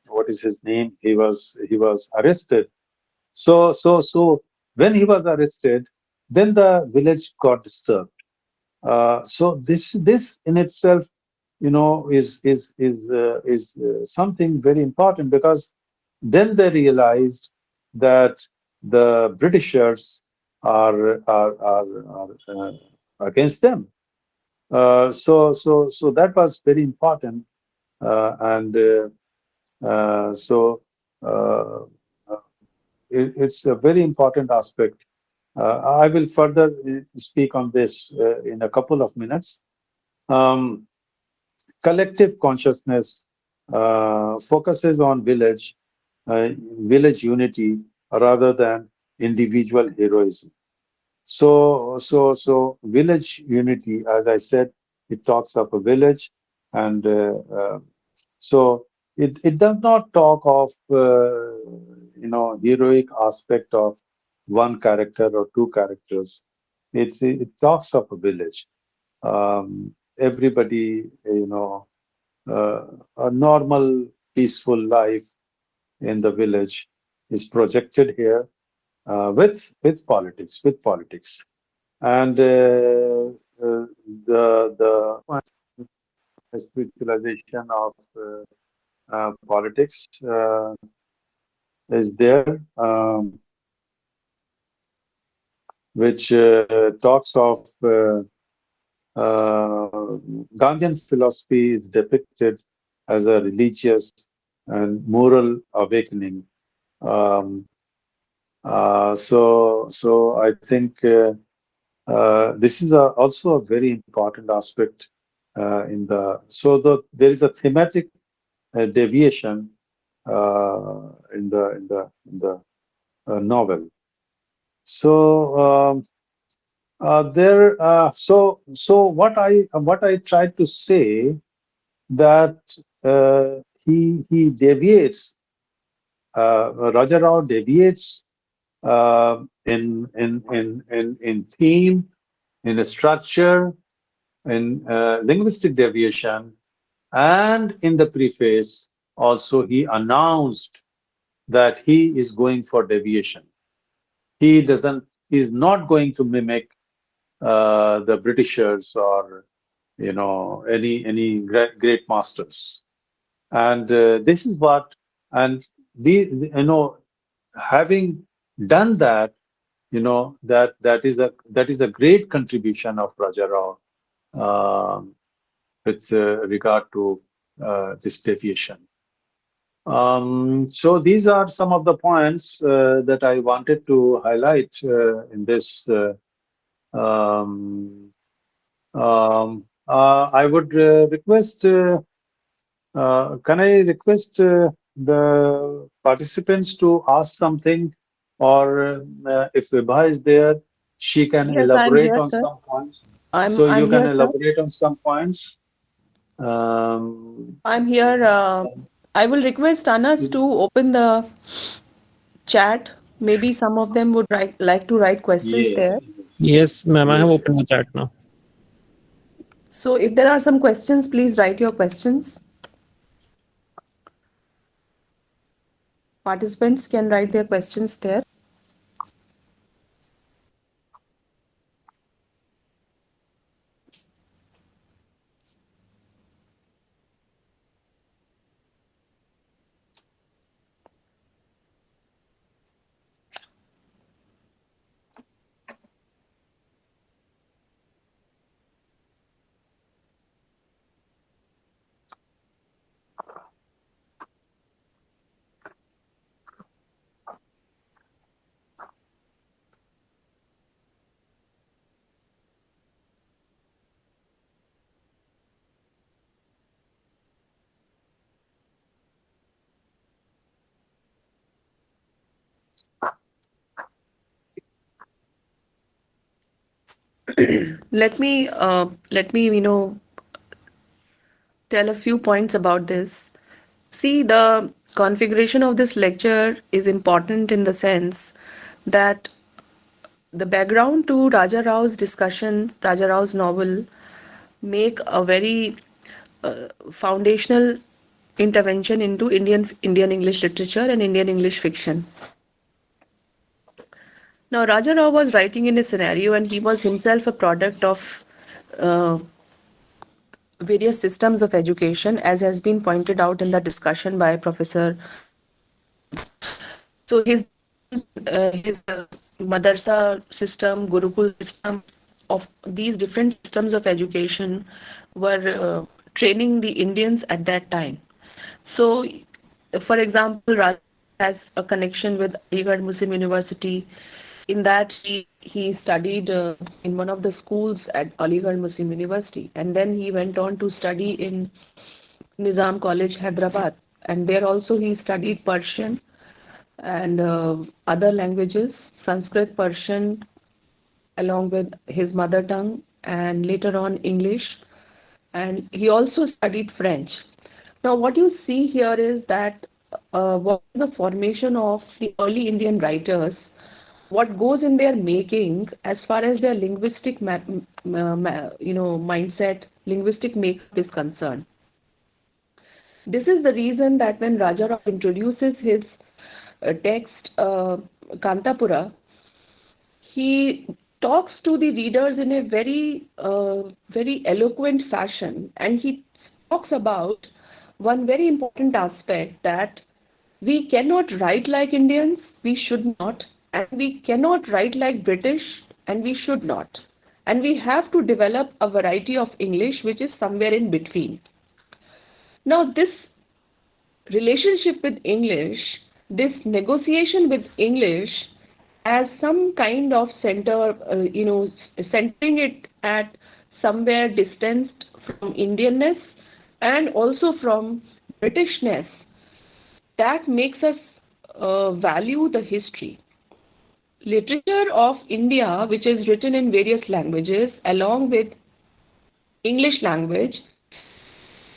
what is his name? He was arrested. So when he was arrested, then the village got disturbed. So this in itself, is something very important because then they realized that the Britishers are against them. So that was very important, and so uh, it's a very important aspect. I will further speak on this in a couple of minutes. Um, Collective consciousness focuses on village unity rather than individual heroism. So village unity, as I said, it talks of a village, and so it does not talk of heroic aspect of one character or two characters. It talks of a village. Everybody, uh, a normal peaceful life in the village is projected here with politics and the spiritualization of politics is there, which talks of Gandhian philosophy is depicted as a religious and moral awakening. Um, so I think this is also a very important aspect in there is a thematic deviation in the novel. So there what I tried to say that he deviates, Raja Rao deviates in theme, in structure, in linguistic deviation, and in the preface also he announced that he is going for deviation. He doesn't. He's not going to mimic the Britishers or any great masters. And this is what, and having done that, that is a great contribution of Raja Rao with regard to this deviation. So these are some of the points that I wanted to highlight in this. Um, I would request. Can I request the participants to ask something, or if Vibha is there, she can Yes, I'm elaborate here, on sir. some points. I'm So I'm you can here, sir. elaborate on some points. Um, I'm here. some, I will request Anas to open the chat. Maybe some of them would like to write questions yes, there. yes, Yes, ma'am. I have yes. opened the chat now. So if there are some questions, please write your questions. Participants can write their questions there. let me tell a few points about this. See, the configuration of this lecture is important in the sense that the background to Raja Rao's discussion, Raja Rao's novel, make a very foundational intervention into Indian English literature and Indian English fiction. Now, Raja Rao was writing in a scenario, and he was himself a product of uh, various systems of education, as has been pointed out in the discussion by Professor Anand. So his madrasa system, Gurukul system, of these different systems of education were training the Indians at that time. So, for example, Raj has a connection with Aligarh Muslim University. In that, he studied in one of the schools at Aligarh Muslim University, and then he went on to study in Nizam College, Hyderabad, and there also he studied Persian and other languages, Sanskrit, Persian, along with his mother tongue, and later on English, and he also studied French. Now, what you see here is that what is the formation of the early Indian writers, what goes in their making as far as their linguistic mindset, linguistic makeup is concerned. This is the reason that when Raja Rao introduces his text, Kantapura, he talks to the readers in a very eloquent fashion, and he talks about one very important aspect, that we cannot write like Indians, we should not, and we cannot write like British, and we should not. And we have to develop a variety of English which is somewhere in between. Now, this relationship with English, this negotiation with English as some kind of center, centering it at somewhere distanced from Indianness and also from Britishness, that makes us value the history. Literature of India, which is written in various languages along with English language,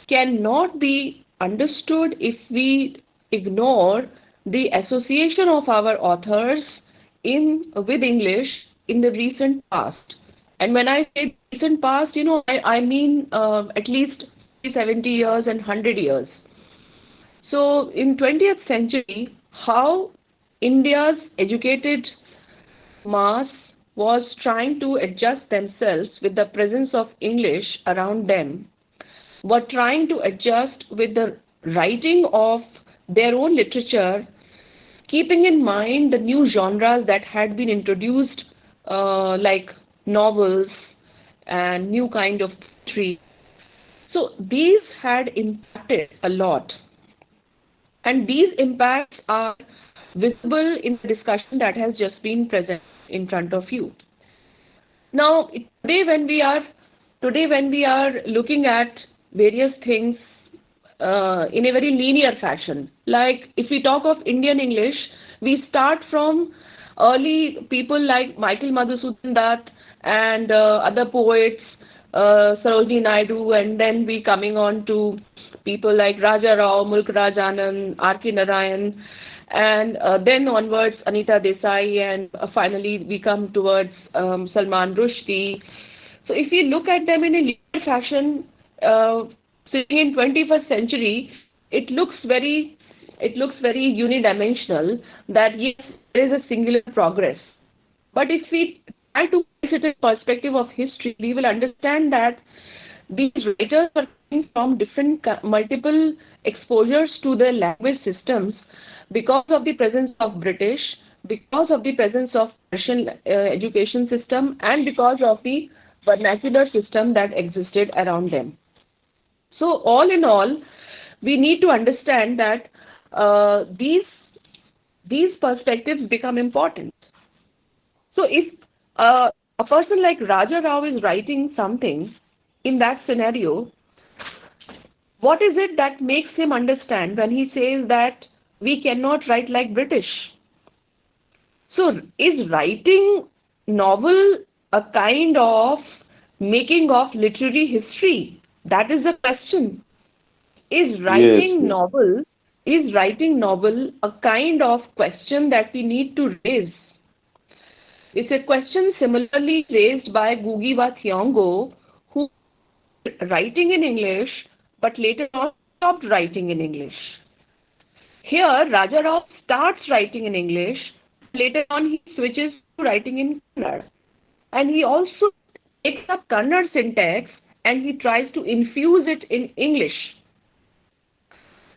cannot be understood if we ignore the association of our authors with English in the recent past. And when I say recent past, I mean at least 70 years and 100 years. So in 20th century, how India's educated mass was trying to adjust themselves with the presence of English around them, were trying to adjust with the writing of their own literature, keeping in mind the new genres that had been introduced, like novels and new kind of poetry. So these had impacted a lot. And these impacts are visible in the discussion that has just been present in front of you. Now, today when we are looking at various things in a very linear fashion, like if we talk of Indian English, we start from early people like Michael Madhusudan Dutt and other poets, Sarojini Naidu, and then we coming on to people like Raja Rao, Mulk Raj Anand, R.K. Narayan, and then onwards Anita Desai, and finally we come towards Salman Rushdie. So if we look at them in a linear fashion, sitting in 21st century, it looks very unidimensional, that yes, there is a singular progress. But if we try to place it in perspective of history, we will understand that these writers are coming from different multiple exposures to the language systems because of the presence of British, because of the presence of Russian education system, and because of the vernacular system that existed around them. So all in all, we need to understand that these perspectives become important. So if a person like Raja Rao is writing something in that scenario, what is it that makes him understand when he says that we cannot write like British? So is writing novel a kind of making of literary history? That is the question. Is Yes, writing yes. novel is writing novel a kind of question that we need to raise? It's a question similarly raised by Ngugi wa Thiong'o, who writing in English but later on stopped writing in English. Here, Rajarao starts writing in English, later on he switches to writing in Kannada. And he also takes up Kannada syntax and he tries to infuse it in English.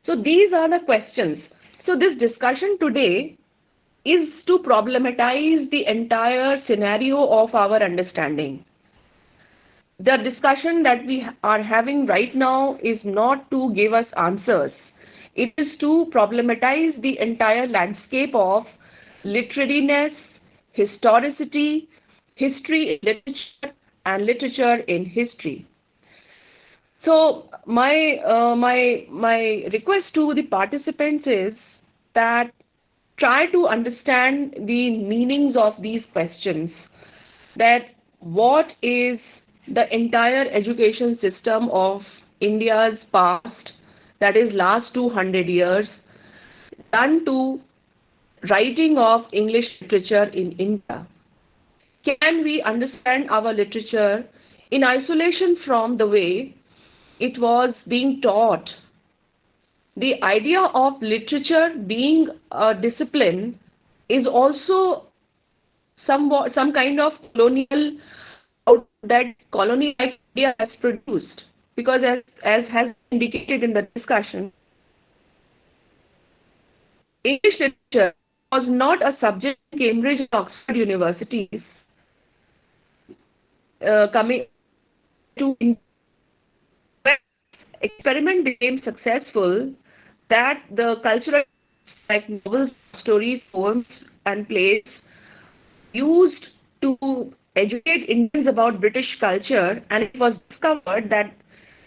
So these are the questions. So this discussion today is to problematize the entire scenario of our understanding. The discussion that we are having right now is not to give us answers. It is to problematize the entire landscape of literariness, historicity, history in literature, and literature in history. So my request to the participants is that try to understand the meanings of these questions. That what is the entire education system of India's past, that is last 200 years, done to writing of English literature in India? Can we understand our literature in isolation from the way it was being taught? The idea of literature being a discipline is also some kind of colonial out that colony like India has produced. Because as has been indicated in the discussion, English literature was not a subject in Cambridge and Oxford universities coming to when experiment became successful, that the cultural like novels, stories, poems, and plays used to educate Indians about British culture, and it was discovered that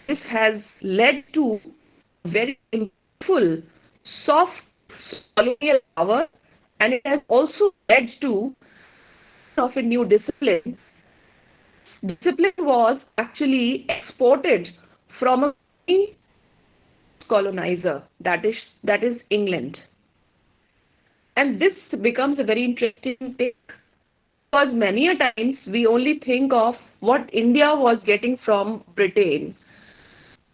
this has led to very impactful soft colonial power, and it has also led to of a new discipline. Discipline was actually exported from a colonizer, that is England. And this becomes a very interesting take, because many a times we only think of what India was getting from Britain.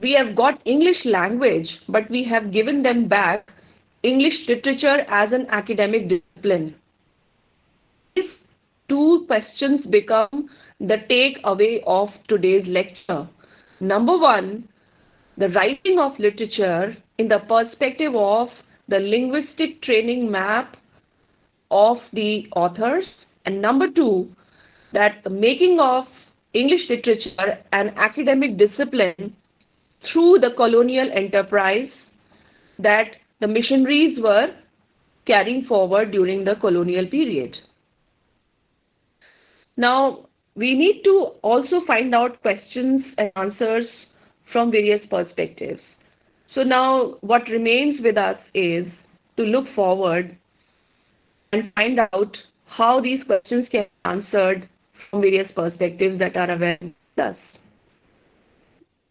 We have got English language, but we have given them back English literature as an academic discipline. These two questions become the takeaway of today's lecture. Number one, the writing of literature in the perspective of the linguistic training map of the authors. And number two, that the making of English literature an academic discipline through the colonial enterprise that the missionaries were carrying forward during the colonial period. Now, we need to also find out questions and answers from various perspectives. So now what remains with us is to look forward and find out how these questions can be answered from various perspectives that are available to us.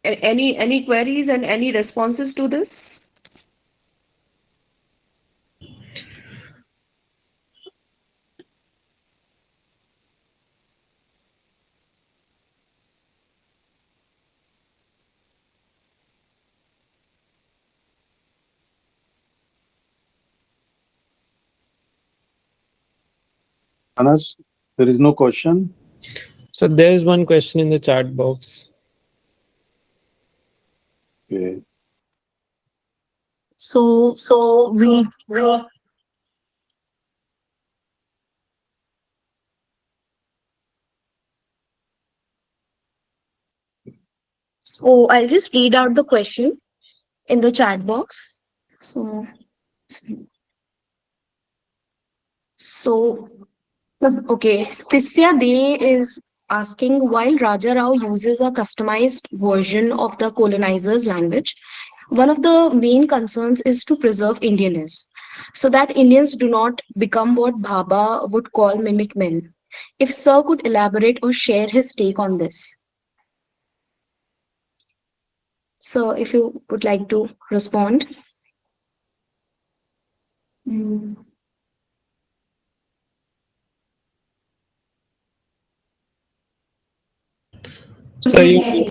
Any queries and any responses to this? Anas, there is no question. So there is one question in the chat box. Okay. So we so I'll just read out the question in the chat box. So so okay, Tisya De is asking, while Raja Rao uses a customized version of the colonizer's language, one of the main concerns is to preserve Indianness so that Indians do not become what Bhabha would call mimic men. If Sir could elaborate or share his take on this. Sir, if you would like to respond. Mm. So you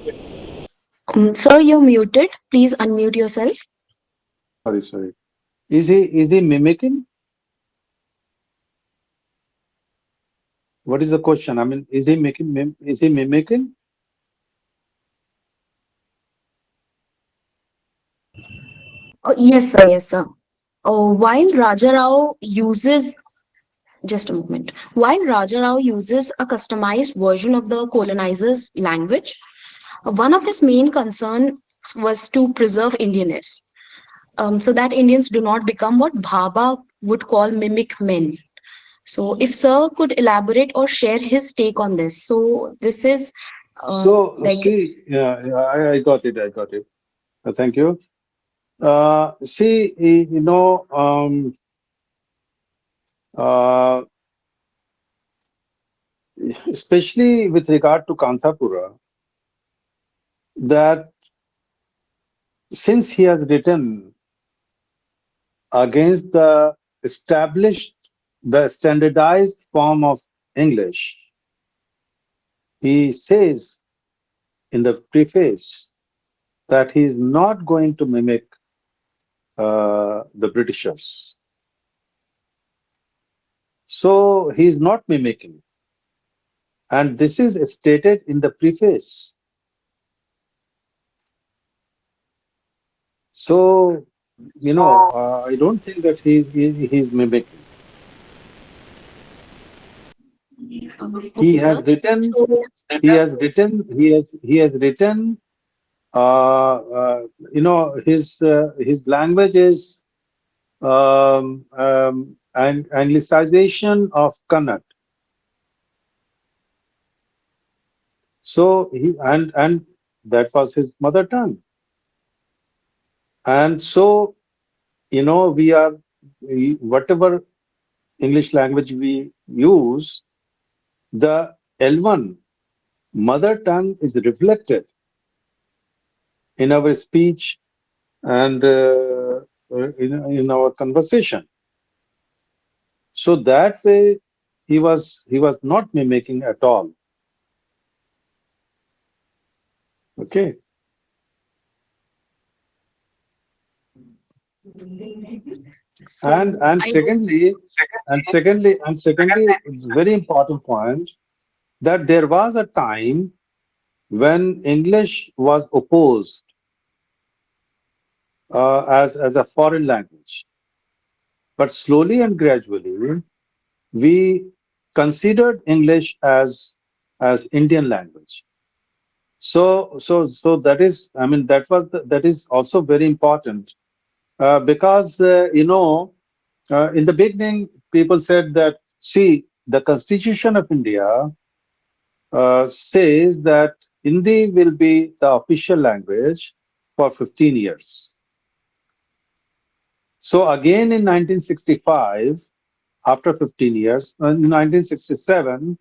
Sir, you're muted. Please unmute yourself. Sorry, sorry. Is he mimicking? What is the question? I mean, is he mimicking? Yes, sir. Yes, sir. While Raja Rao uses, just a moment, while Raja Rao uses a customized version of the colonizer's language, one of his main concerns was to preserve Indianness, so that Indians do not become what Bhabha would call mimic men. So, if Sir could elaborate or share his take on this. So, this is So like, see, yeah, I got it. I got it. Thank you. See, uh, especially with regard to Kanthapura, that since he has written against the established, the standardized form of English, he says in the preface that he is not going to mimic the Britishers. So he is not mimicking. And this is stated in the preface. So, I don't think that he's mimicking. He okay, has sir. written, So, he has written, his language is an anglicization of Kannada. So and that was his mother tongue. And so, whatever English language we use, the L1 mother tongue is reflected in our speech and in our conversation. So that way, he was not mimicking at all. Okay. And so and I secondly, it's very important point that there was a time when English was opposed as a foreign language. But slowly and gradually, we considered English as Indian language. So that is, I mean, that is also very important because in the beginning, people said that, see, the Constitution of India says that Hindi will be the official language for 15 years. So again in 1965, after 15 years, in 1967,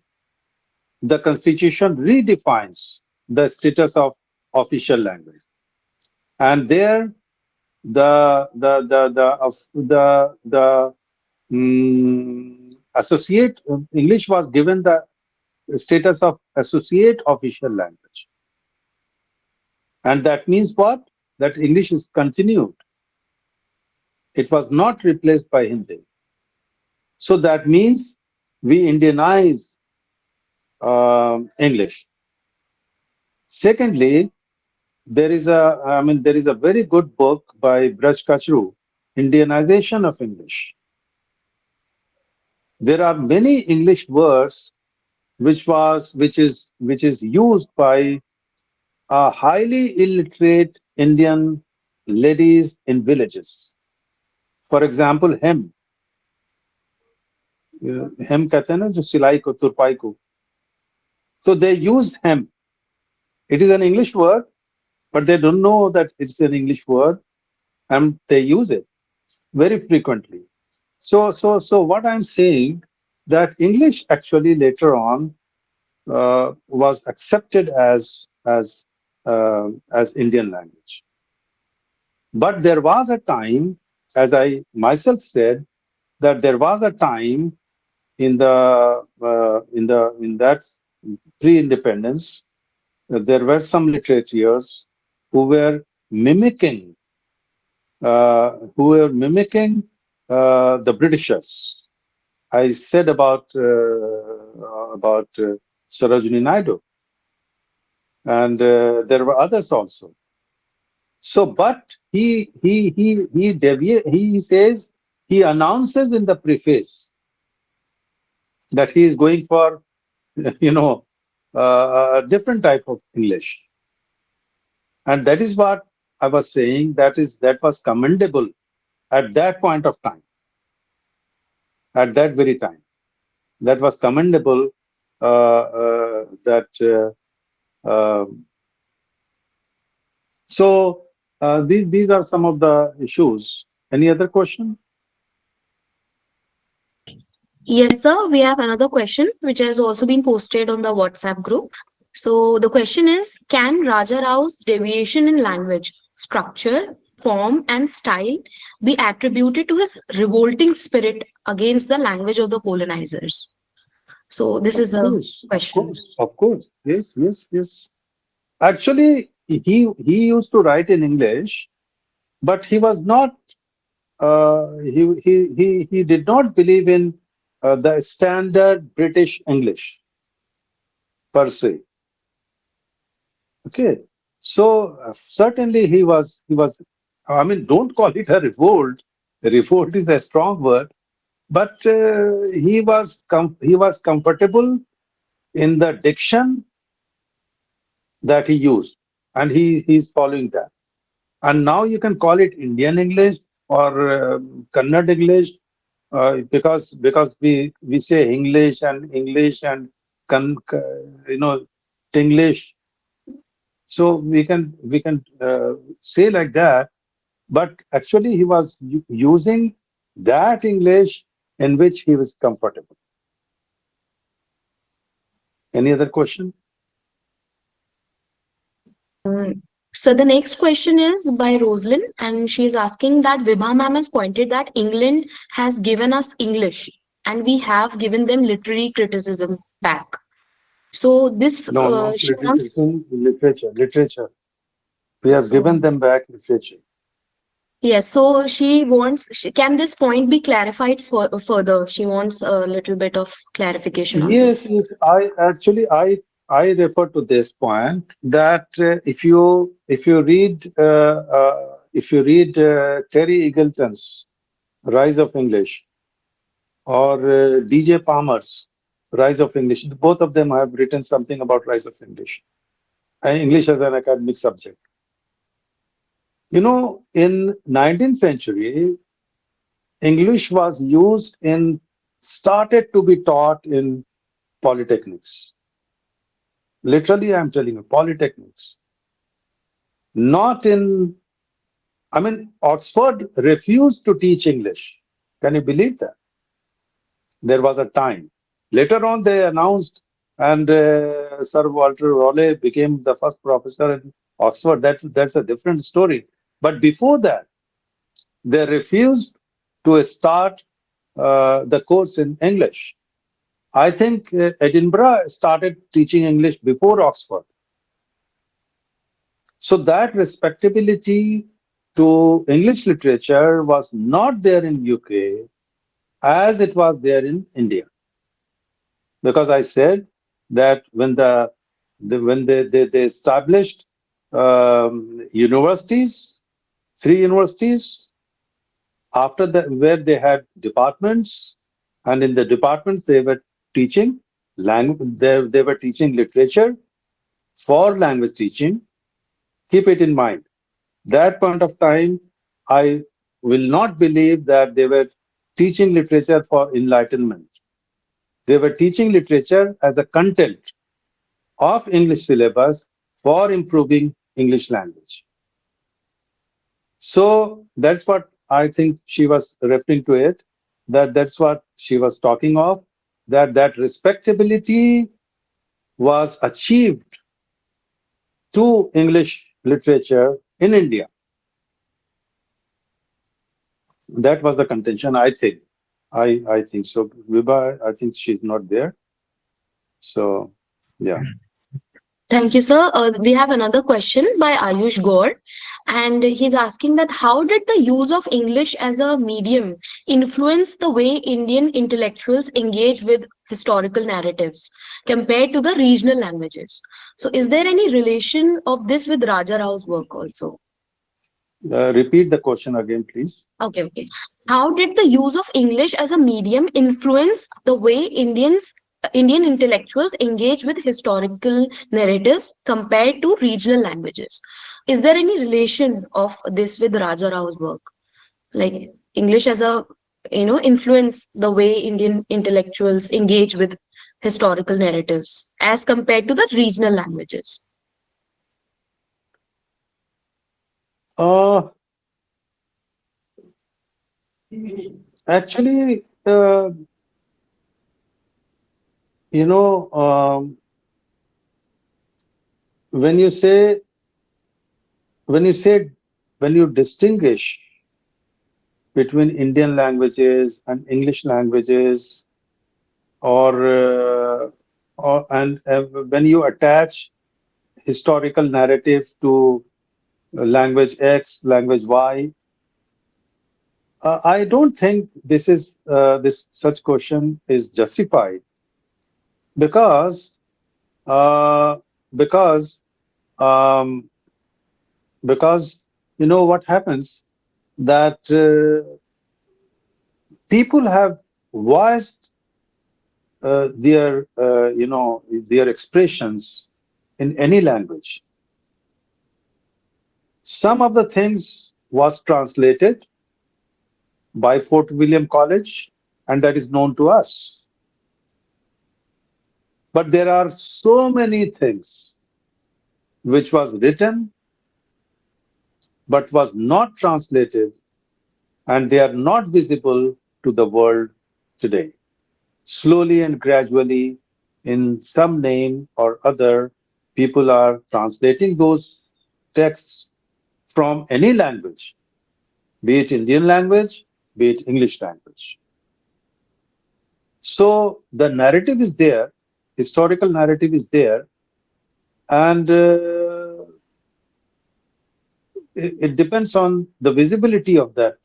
the Constitution redefines the status of official language. And there, associate English was given the status of associate official language. And that means what? That English is continued. It was not replaced by Hindi. So that means we Indianize English. Secondly, there is a very good book by Braj Kachru, Indianization of English. There are many English words which is used by highly illiterate Indian ladies in villages. For example, hem. Hem कहते हैं ना जो सिलाई को तुरपाई को. So they use hem. It is an English word, but they don't know that it's an English word, and they use it very frequently. So what I'm saying that English actually later on was accepted as Indian language. But there was a time, as I myself said, that there was a time in that pre-independence, there were some literatures who were mimicking the Britishers. I said about Sarojini Naidu, and there were others also. So, but he says, he announces in the preface that he is going for you know a different type of English, and that is what I was saying. That was commendable at that point of time, at that very time. That was commendable. That so these are some of the issues. Any other question? Yes, sir. We have another question which has also been posted on the WhatsApp group. So the question is, can Raja Rao's deviation in language, structure, form, and style be attributed to his revolting spirit against the language of the colonizers? So this Of is a course, of question. course, of course. Yes, yes, yes. Actually, he used to write in English, but he was not. He did not believe in the standard British English per se. Okay, so certainly he was. I mean, don't call it a revolt. Revolt is a strong word, but he was comfortable in the diction that he used, and he's following that. And now you can call it Indian English or Kannada English, because we say English and English. So we can say like that, but actually he was using that English in which he was comfortable. Any other question? So the next question is by Rosalind, and she is asking that Vibha ma'am has pointed that England has given us English, and we have given them literary criticism back. So this No, not she wants. literature. Literature. We have So given them back literature. yes, so she wants. Can this point be clarified further? She wants a little bit of clarification on Yes, this. yes. I refer to this point that if you read Terry Eagleton's Rise of English or DJ Palmer's Rise of English, both of them have written something about Rise of English and English as an academic subject. In 19th century, English was started to be taught in polytechnics. Literally, I'm telling you, polytechnics. Not in, I mean, Oxford refused to teach English. Can you believe that? There was a time. Later on, they announced, and Sir Walter Raleigh became the first professor in Oxford. That's a different story. But before that, they refused to start the course in English. I think Edinburgh started teaching English before Oxford. So that respectability to English literature was not there in UK as it was there in India. Because I said that when they established universities, three universities, after that where they had departments, and in the departments they were teaching language, they were teaching literature for language teaching. Keep it in mind. That point of time, I will not believe that they were teaching literature for enlightenment. They were teaching literature as a content of English syllabus for improving English language. So that's what I think she was referring to it, that's what she was talking of. that respectability was achieved through English literature in India. That was the contention, I think. I think so. Vibha, I think she's not there. So, yeah. Thank you, sir. We have another question by Ayush Gaur, and he's asking that how did the use of English as a medium influence the way Indian intellectuals engage with historical narratives compared to the regional languages? So, is there any relation of this with Raja Rao's work also? Repeat the question again, please. Okay, okay. How did the use of English as a medium influence the way Indian intellectuals engage with historical narratives compared to regional languages? Is there any relation of this with Raja Rao's work? Like English as a, influence the way Indian intellectuals engage with historical narratives as compared to the regional languages? Uh, Actually, you know, when you say, when you say, when you distinguish between Indian languages and English languages, or when you attach historical narrative to language X, language Y, I don't think this such question is justified because uh, because um, because you know what happens that people have voiced their expressions in any language. Some of the things was translated by Fort William College, and that is known to us. But there are so many things which was written but was not translated, and they are not visible to the world today. Slowly and gradually, in some name or other, people are translating those texts from any language, be it Indian language, be it English language. So the narrative is there, historical narrative is there, and it depends on the visibility of that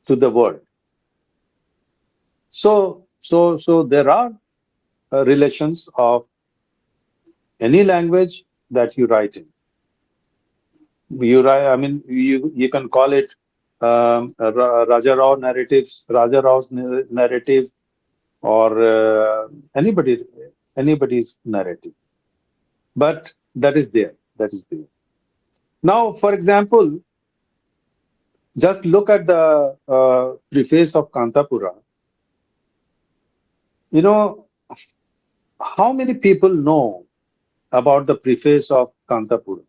to the world. So there are relations of any language that you write in. You write, I mean, you can call it Raja Rao narratives, Raja Rao's narrative, or anybody's narrative. But that is there. That is there. Now, for example, just look at the preface of Kantapura. You know, how many people know about the preface of Kantapura?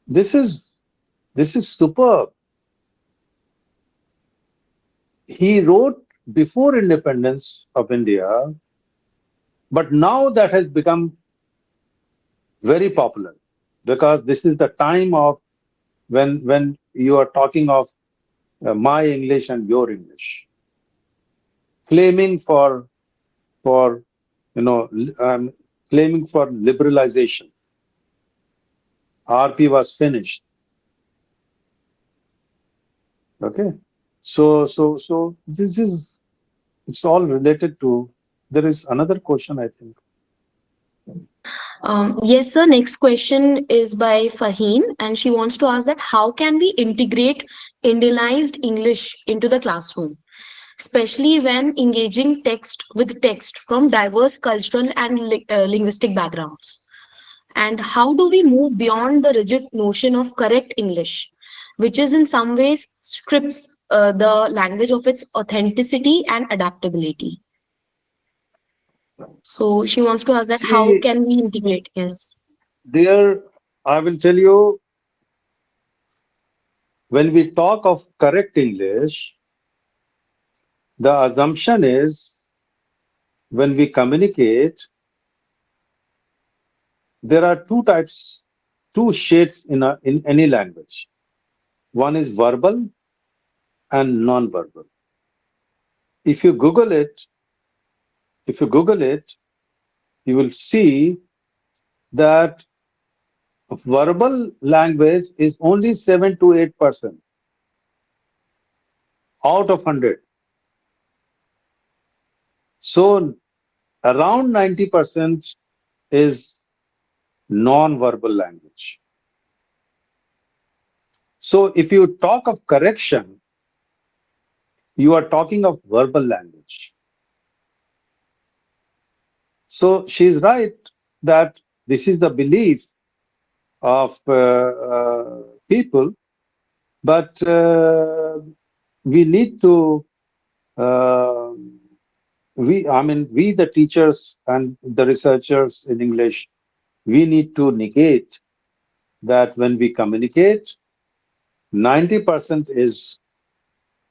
This is superb. He wrote before independence of India, but now that has become very popular because this is the time of when you are talking of my English and your English, claiming for you know claiming for liberalization. RP was finished. Okay, so this is, it's all related to. There is another question, I think. Yes, sir. Next question is by Farheen, and she wants to ask that how can we integrate Indianized English into the classroom, especially when engaging text with text from diverse cultural and linguistic backgrounds? And how do we move beyond the rigid notion of correct English, which is in some ways strips the language of its authenticity and adaptability? So she wants to ask that how See, can we integrate? Yes. there, I will tell you, when we talk of correct English, the assumption is when we communicate, there are two types, two shades in any language. One is verbal and non-verbal. If you Google it, if you Google it, you will see that verbal language is only 7 to 8% out of 100. So around 90% is non-verbal language. So if you talk of correction, you are talking of verbal language. So she's right that this is the belief of people, but we need to, uh, we the teachers and the researchers in English, we need to negate that when we communicate, 90% is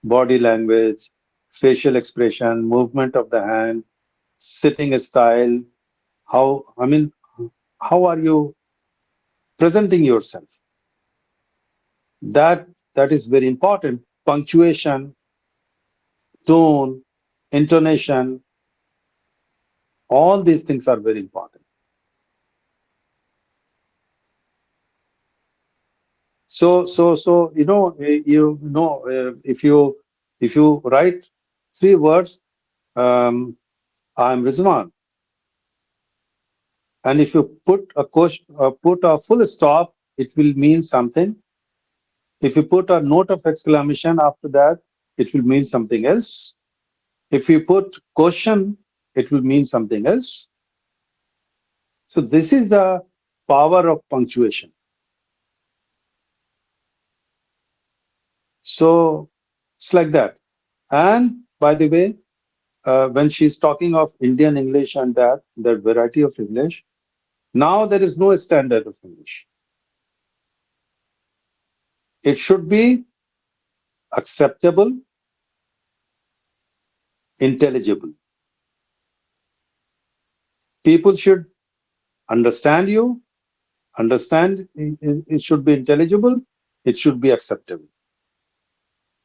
body language, facial expression, movement of the hand, sitting style, how are you presenting yourself? That is very important. Punctuation, tone, intonation, all these things are very important. So if you write 3 words, I'm Rizwan, and if you put a question, put a full stop, it will mean something. If you put a note of exclamation after that, it will mean something else. If you put question, it will mean something else. So this is the power of punctuation. So it's like that. And by the way, when she's talking of Indian English and that variety of English, now there is no standard of English. It should be acceptable, intelligible. People should understand you, understand it should be intelligible, it should be acceptable.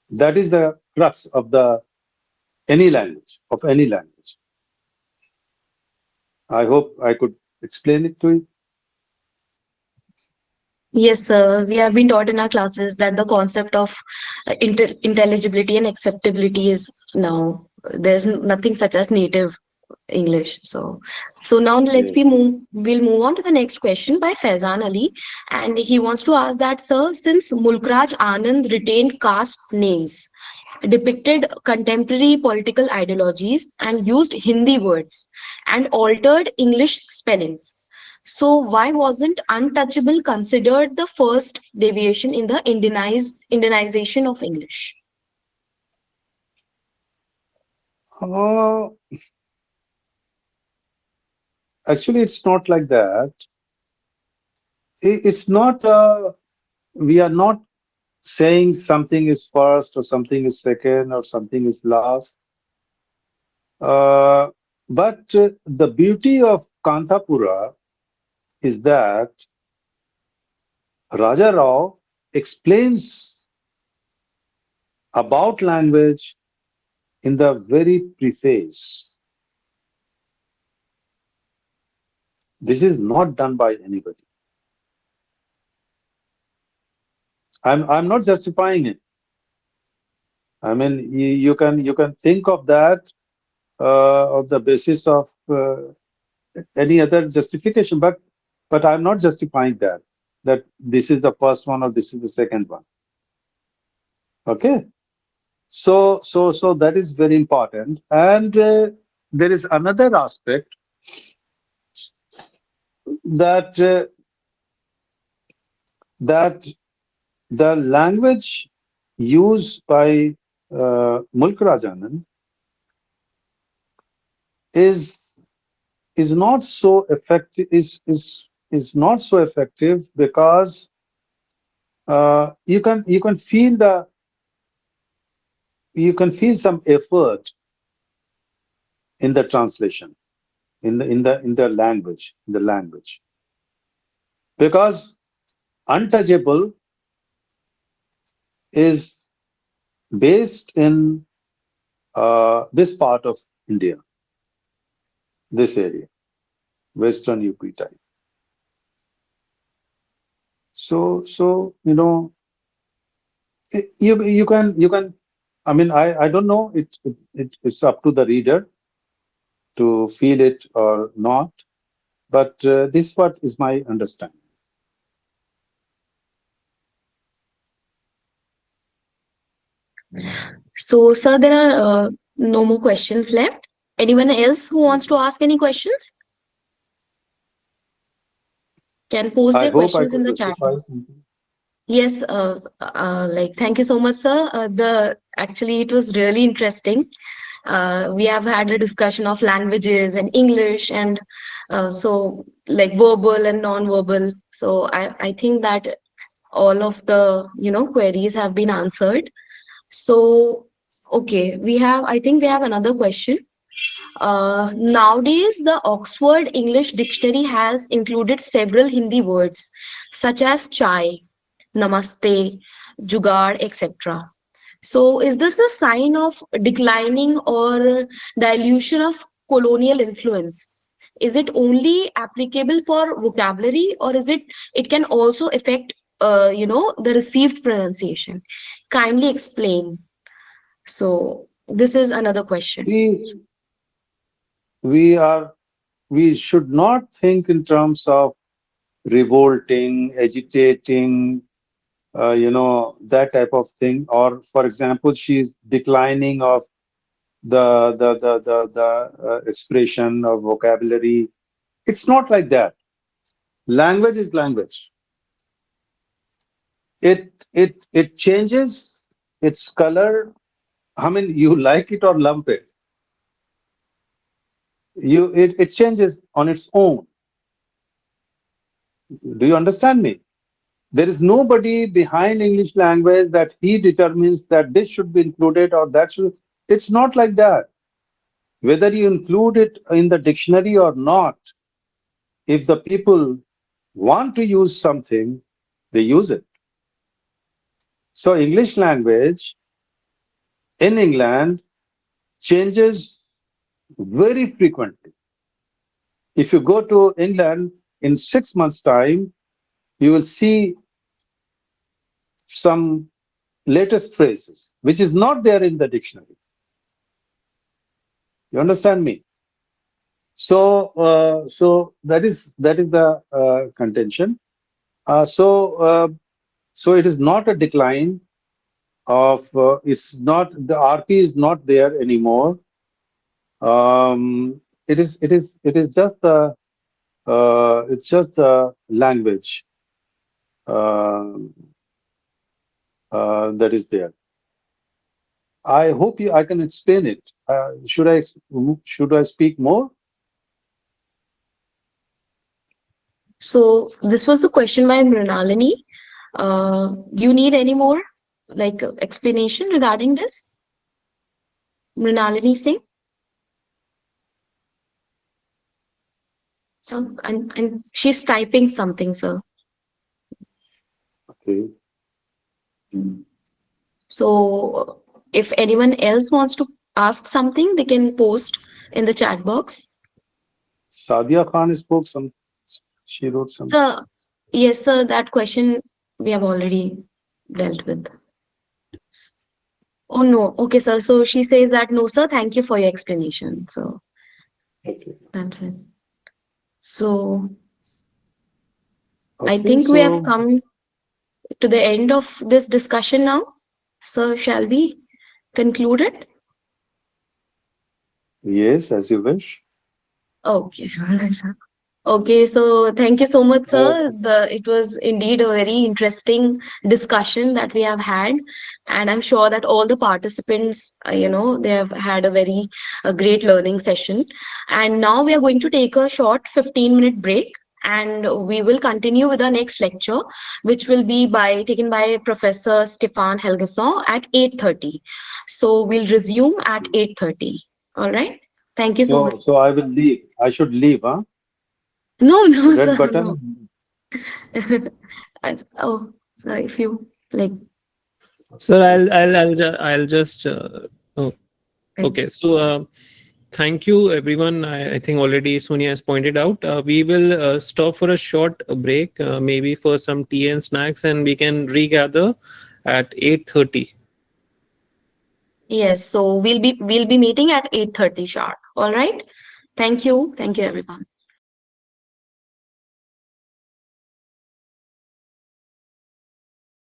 That is the crux of any language, of any language. I hope I could explain it to you. Yes, sir. We have been taught in our classes that the concept of intelligibility and acceptability is now there's nothing such as native English. So now Yes. we'll move on to the next question by Faizan Ali, and he wants to ask that, sir, since Mulkraj Anand retained caste names, depicted contemporary political ideologies, and used Hindi words and altered English spellings. So why wasn't untouchable considered the first deviation in the Indianization of English? Uh, Actually, it's not like that. It's not, we are not saying something is first or something is second or something is last. But the beauty of Kantapura is that Raja Rao explains about language in the very preface. This is not done by anybody. I'm not justifying it. I mean, you can think of that on the basis of any other justification, but I'm not justifying that this is the first one or this is the second one. Okay, so that is very important, and there is another aspect that that the language used by Mulk Rajanand is not so effective, is not so effective because you can feel some effort in the translation, in the language, because untouchable is based in this part of India, this area, Western UP type. So you can. I mean, I don't know. It's up to the reader to feel it or not. But this what is my understanding. So, sir, there are no more questions left. Anyone else who wants to ask any questions can post I their hope I questions in could the chat justify box. something. Yes, like thank you so much, sir. The actually it was really interesting. We have had a discussion of languages and English and so like verbal and non-verbal. So I think that all of the queries have been answered. So okay, I think we have another question. Nowadays, the Oxford English Dictionary has included several Hindi words such as chai, namaste, jugaad, etc. So, is this a sign of declining or dilution of colonial influence? Is it only applicable for vocabulary, or it can also affect the received pronunciation? Kindly explain. So, this is another question. See, we are we should not think in terms of revolting, agitating, that type of thing. Or, for example, she's declining of the expression of vocabulary. It's not like that. Language is language. It changes its color. I mean, you like it or lump it. It changes on its own. Do you understand me? There is nobody behind English language that he determines that this should be included or that should. It's not like that. Whether you include it in the dictionary or not, if the people want to use something, they use it. So English language in England changes very frequently. If you go to England in 6 months' time, you will see some latest phrases which is not there in the dictionary. You understand me? So that is the contention. So it is not a decline of. It's not the RP is not there anymore. It is just the it's just the language that is there. I hope I can explain it. Should I speak more? So this was the question by Mrinalini. Do you need any more explanation regarding this? Mrinalini Singh? And she's typing something, sir. Okay. So if anyone else wants to ask something, they can post in the chat box. Sadia Khan spoke some. She wrote something. Sir, yes, sir, that question we have already dealt with. Oh, no. Okay, sir. So she says that, no, sir, thank you for your explanation. So Okay. that's it. So I Okay, think we have so come to the end of this discussion now. So shall we conclude it? yes, as you wish. Okay, sir. Okay, so thank you so much, sir. Okay. It was indeed a very interesting discussion that we have had, and I'm sure that all the participants, they have had a very great learning session. And now we are going to take a short 15-minute break, and we will continue with our next lecture, which will be taken by Professor Stefan Helgeson at 8:30. So we'll resume at 8:30. All right. Thank you so much. So I will leave. I should leave, huh? No, no, Red sir, no. button. Oh, sorry, if you like. Sir, I'll just. Oh, Okay. okay. So, thank you, everyone. I think already Sonia has pointed out. We will stop for a short break, maybe for some tea and snacks, and we can regather at 8:30. Yes, so we'll be meeting at 8:30 sharp. All right. Thank you. Thank you, everyone.